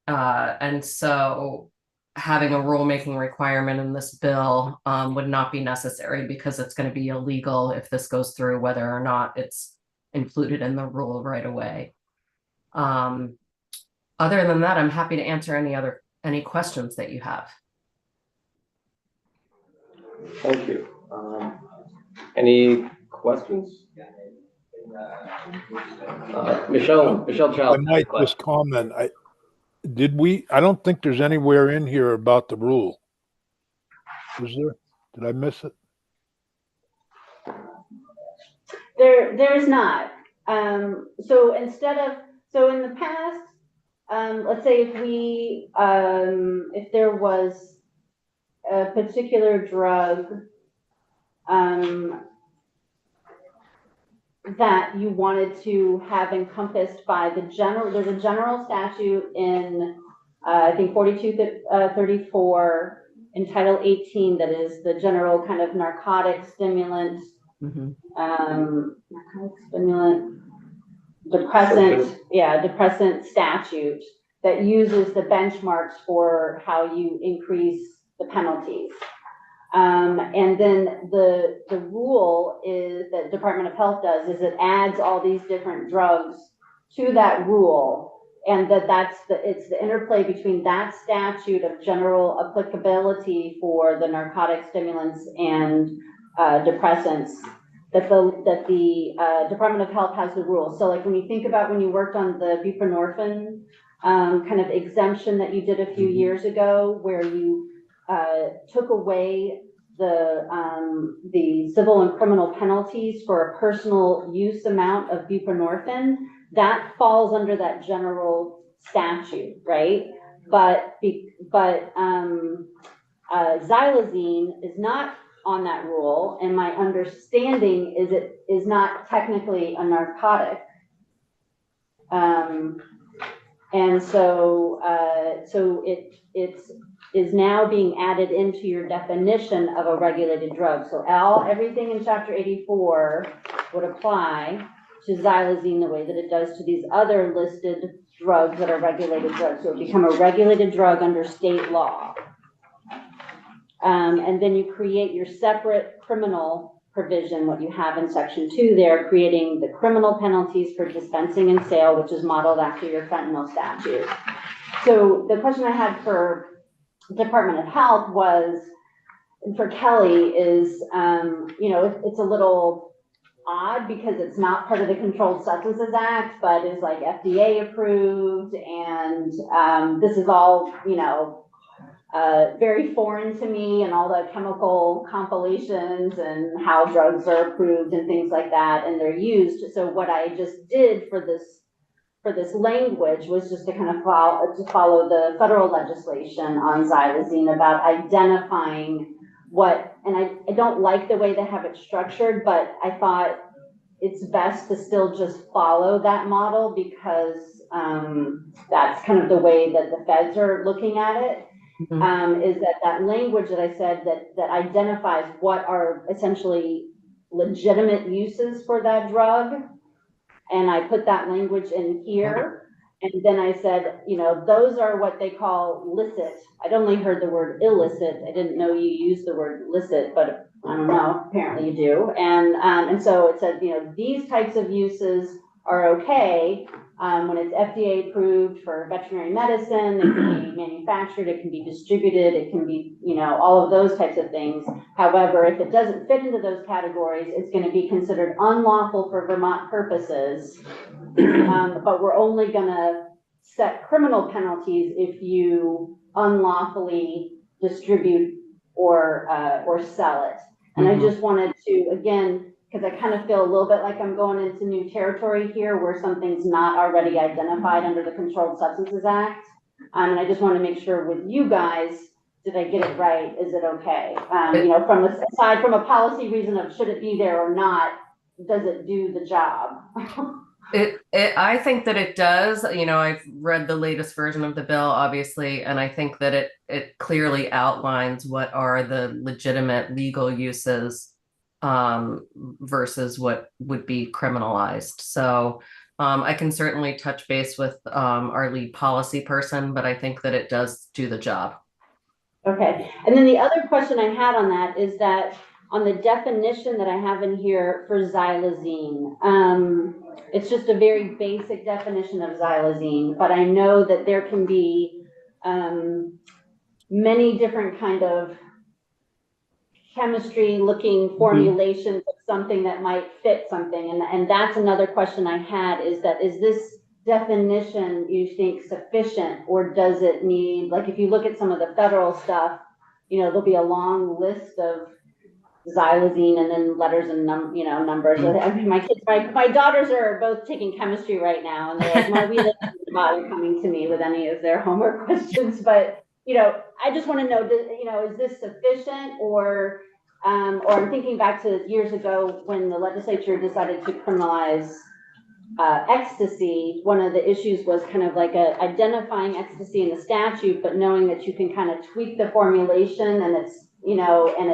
And so having a rulemaking requirement in this bill would not be necessary, because it's going to be illegal if this goes through, whether or not it's included in the rule right away. Other than that, I'm happy to answer any questions that you have. Thank you. Any questions? Michelle I Child. might just comment. I don't think there's anywhere in here about the rule. Is there? Did I miss it? There's not. So in the past, let's say if there was a particular drug that you wanted to have encompassed by there's a general statute in, I think 4234 in Title 18 that is the general kind of narcotic stimulant, depressant statute that uses the benchmarks for how you increase the penalties. And then the rule is that Department of Health does is it adds all these different drugs to that rule, and it's the interplay between that statute of general applicability for the narcotic stimulants and depressants that the Department of Health has the rule. So like when you think about when you worked on the buprenorphine kind of exemption that you did a few years ago, where you took away the civil and criminal penalties for a personal use amount of buprenorphine, that falls under that general statute, right? But xylazine is not on that rule, and my understanding is it is not technically a narcotic. And so it is now being added into your definition of a regulated drug. So everything in Chapter 84 would apply to xylazine the way that it does to these other listed drugs that are regulated drugs. So it would become a regulated drug under state law. And then you create your separate criminal provision, what you have in Section 2 there, creating the criminal penalties for dispensing and sale, which is modeled after your fentanyl statute. So the question I had for Department of Health was, for Kelly, is, it's a little odd because it's not part of the Controlled Substances Act, but is like FDA approved, and this is all, very foreign to me, and all the chemical compilations and how drugs are approved and things like that, and they're used. So what I just did for this language was just to kind of follow the federal legislation on xylazine about identifying and I don't like the way they have it structured, but I thought it's best to still just follow that model because that's kind of the way that the feds are looking at it. Is that language that I said that identifies what are essentially legitimate uses for that drug. And I put that language in here. And then I said, those are what they call licit. I'd only heard the word illicit. I didn't know you used the word licit, but I don't know, apparently you do. And so it said, these types of uses are okay. When it's FDA approved for veterinary medicine, it can be manufactured, it can be distributed, it can be, you know, all of those types of things. However, if it doesn't fit into those categories, it's going to be considered unlawful for Vermont purposes. But we're only going to set criminal penalties if you unlawfully distribute or sell it. And I just wanted to, again, because I kind of feel a little bit like I'm going into new territory here where something's not already identified under the Controlled Substances Act. And I just want to make sure with you guys, did I get it right? Is it okay? You know, aside from a policy reason of should it be there or not, does it do the job? I think that it does. You know, I've read the latest version of the bill, obviously, and I think that it clearly outlines what are the legitimate legal uses versus what would be criminalized. So I can certainly touch base with our lead policy person, but I think that it does do the job. Okay. And then the other question I had on that is that on the definition that I have in here for xylazine, it's just a very basic definition of xylazine, but I know that there can be many different kind of chemistry looking formulations of something that might fit something. And that's another question I had is this definition you think sufficient, or does it need, like if you look at some of the federal stuff, you know, there'll be a long list of xylazine and then letters and numbers. I mean, my daughters are both taking chemistry right now, and they're like, "Mom, we didn't bother coming to me with any of their homework questions." But you know, I just want to know, you know, is this sufficient, or I'm thinking back to years ago when the legislature decided to criminalize ecstasy. One of the issues was kind of like identifying ecstasy in the statute, but knowing that you can kind of tweak the formulation, and it's, you know, and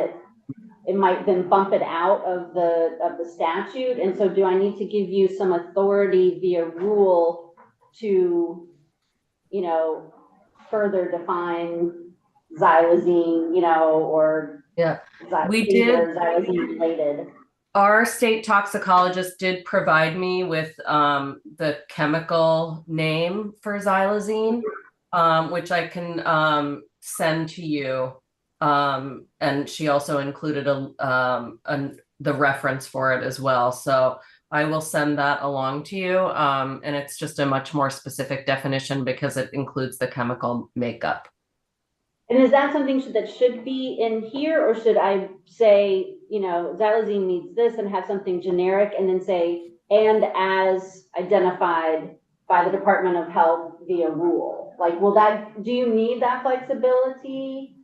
it might then bump it out of the statute. And so do I need to give you some authority via rule to, you know, further define xylazine, you know, or We did. or xylazine related? Our state toxicologist did provide me with the chemical name for xylazine, which I can send to you. And she also included the reference for it as well. So I will send that along to you. And it's just a much more specific definition because it includes the chemical makeup. And is that something that should be in here, or should I say, you know, xylazine needs this and have something generic and then say, and as identified by the Department of Health via rule? Like, do you need that flexibility?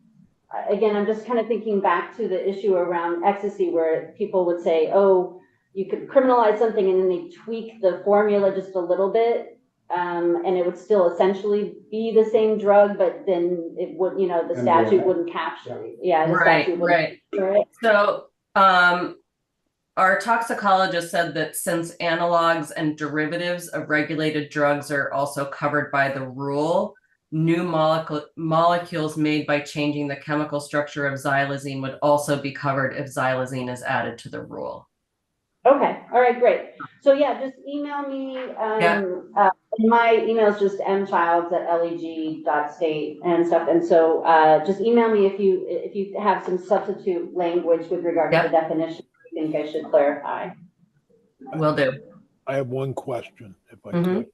Again, I'm just kind of thinking back to the issue around ecstasy where people would say, oh, you could criminalize something and then they tweak the formula just a little bit. And it would still essentially be the same drug, but then it would, you know, the statute wouldn't capture it. Yeah, the statute wouldn't capture it. So our toxicologist said that since analogs and derivatives of regulated drugs are also covered by the rule, new molecules made by changing the chemical structure of xylazine would also be covered if xylazine is added to the rule. Okay. All right, great. So yeah, just email me. My email is just mchilds@leg.state and stuff. And so just email me if you have some substitute language with regard to the definition you think I should clarify. Will do. I have one question, if I could.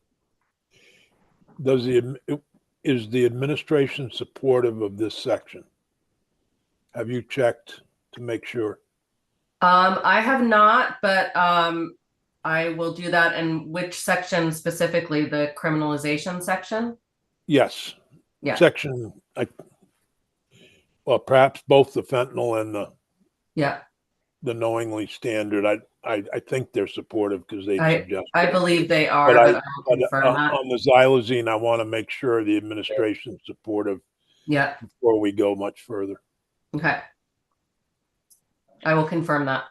Is the administration supportive of this section? Have you checked to make sure? I have not, but I will do that. And which section specifically? The criminalization section? Yes. Yeah. Section, well, perhaps both the fentanyl and the knowingly standard. I think they're supportive because they suggest. I believe they are, but I will confirm that. On the xylazine, I want to make sure the administration's supportive. Yeah. Before we go much further. Okay. I will confirm that.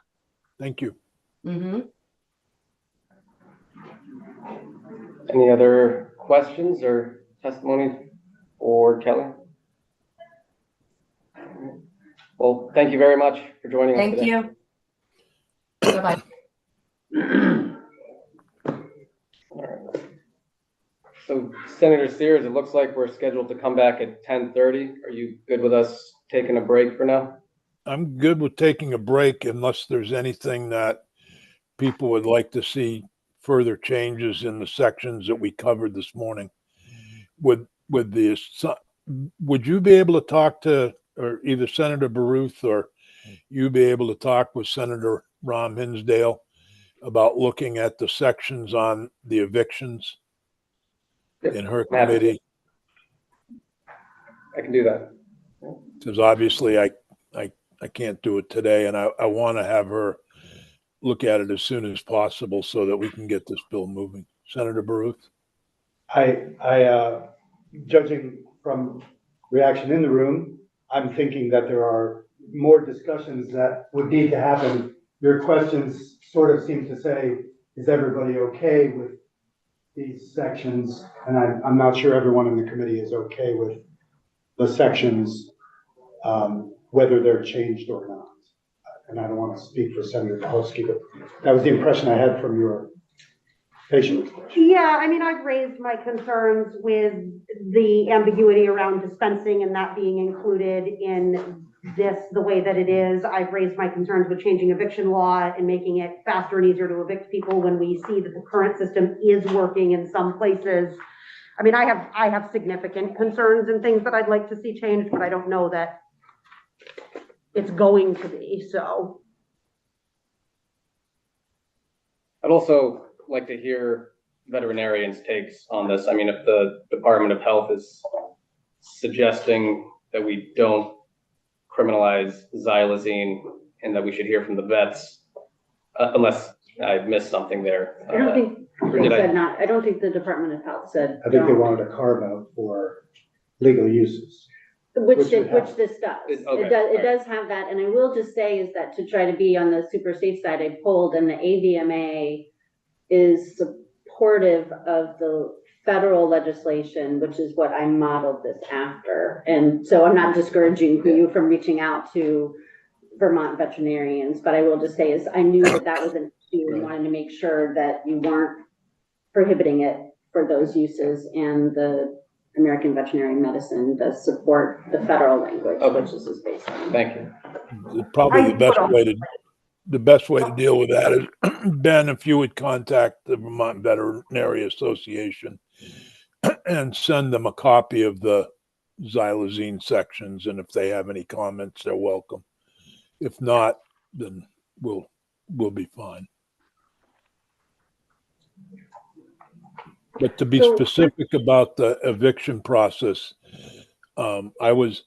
Thank you. Any other questions or testimony for Kelly? Well, thank you very much for joining us today. Thank you. Bye-bye. So Senator Sears, it looks like we're scheduled to come back at 10:30. Are you good with us taking a break for now? I'm good with taking a break unless there's anything that people would like to see further changes in the sections that we covered this morning. Would you be able to talk to, or either Senator Baruth or you be able to talk with Senator Rom Hinsdale about looking at the sections on the evictions in her I'm happy to. committee? I can do that. Because obviously I can't do it today, and I want to have her look at it as soon as possible so that we can get this bill moving. Senator Baruth? Judging from reaction in the room, I'm thinking that there are more discussions that would need to happen. Your questions sort of seem to say, is everybody okay with these sections? And I'm not sure everyone in the committee is okay with the sections, whether they're changed or not. And I don't want to speak for Senator Kahosky, but that was the impression I had from your facial expression. Yeah, I mean, I've raised my concerns with the ambiguity around dispensing and that being included in this the way that it is. I've raised my concerns with changing eviction law and making it faster and easier to evict people when we see that the current system is working in some places. I mean, I have significant concerns and things that I'd like to see changed, but I don't know that it's going to be, so. I'd also like to hear veterinarians' takes on this. I mean, if the Department of Health is suggesting that we don't criminalize xylazine and that we should hear from the vets, unless I missed something there. I don't think or they did said not, I don't think the Department of Health said. I think they don't. wanted a carve out for legal uses. Which Which this does. Okay. It does have that, and I will just say is that to try to be on the super safe side, I polled, and the AVMA is supportive of the federal legislation, which is what I modeled this after. And so I'm not discouraging you from reaching out to Vermont veterinarians, but I will just say is I knew that was an issue and wanted to make sure that you weren't prohibiting it for those uses, and the American Veterinary Medicine does support the federal language, which this is based on. Thank you. Probably the best way to deal with that is, Ben, if you would contact the Vermont Veterinary Association and send them a copy of the xylazine sections, and if they have any comments, they're welcome. If not, then we'll be fine. But to be specific about the eviction process, I was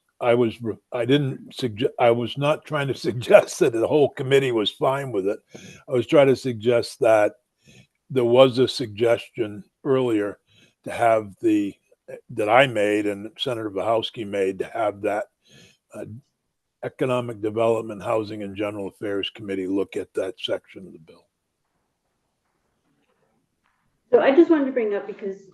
not trying to suggest that the whole committee was fine with it. I was trying to suggest that there was a suggestion earlier to have that I made and Senator Wachowski made, to have that Economic Development, Housing and General Affairs Committee look at that section of the bill. So I just wanted to bring up, because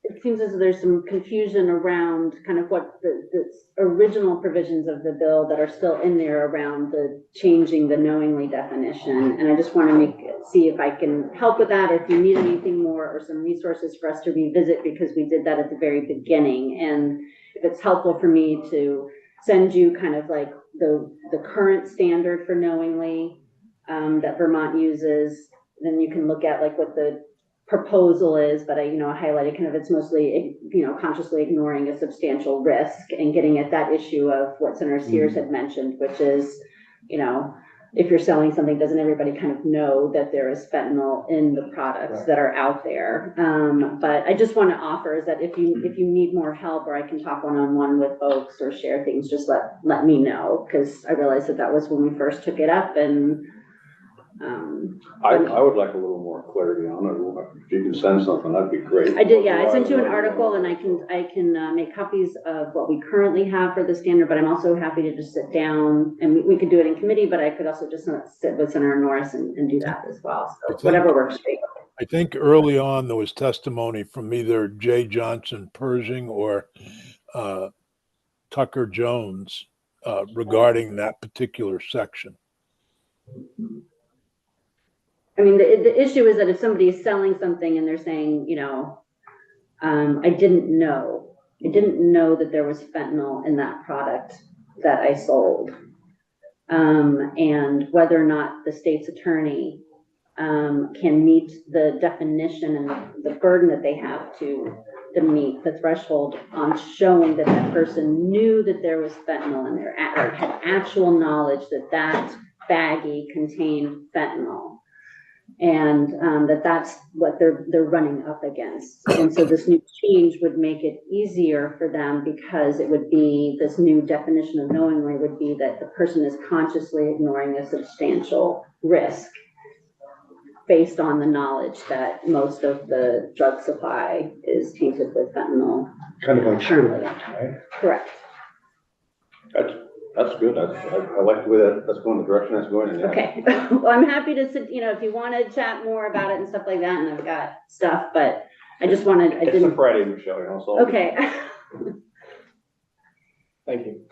it seems as though there's some confusion around kind of what the original provisions of the bill that are still in there around the changing the knowingly definition. And I just want to see if I can help with that, or if you need anything more or some resources for us to revisit, because we did that at the very beginning. And if it's helpful for me to send you kind of like the current standard for knowingly that Vermont uses, then you can look at like what the proposal is, but I highlighted kind of it's mostly, consciously ignoring a substantial risk and getting at that issue of what Senator Sears had mentioned, which is, if you're selling something, doesn't everybody kind of know that there is fentanyl in the products that are out there? But I just want to offer is that if you need more help, or I can talk one-on-one with folks or share things, just let me know, because I realized that was when we first took it up. And I would like a little more clarity on it. If you can send something, that'd be great. I did, yeah. I sent you an article, and I can make copies of what we currently have for the standard, but I'm also happy to just sit down, and we could do it in committee, but I could also just sit with Senator Norris and do that as well. So whatever works for you. I think early on there was testimony from either Jay Johnson Pershing or Tucker Jones regarding that particular section. I mean, the issue is that if somebody is selling something and they're saying, I didn't know that there was fentanyl in that product that I sold. And whether or not the state's attorney can meet the definition and the burden that they have to meet the threshold on showing that that person knew that there was fentanyl in there, or had actual knowledge that that baggie contained fentanyl. And that's what they're running up against. And so this new change would make it easier for them, because it would be, this new definition of knowingly would be that the person is consciously ignoring a substantial risk based on the knowledge that most of the drug supply is tainted with fentanyl. Kind of like sure, currently. right? Correct. That's good. I like the way that's going, the direction that's going in. Yeah. Okay. Well, I'm happy to sit, if you want to chat more about it and stuff like that, and I've got stuff, but I just wanted, It's a Friday, Michelle, so. Okay. Thank you.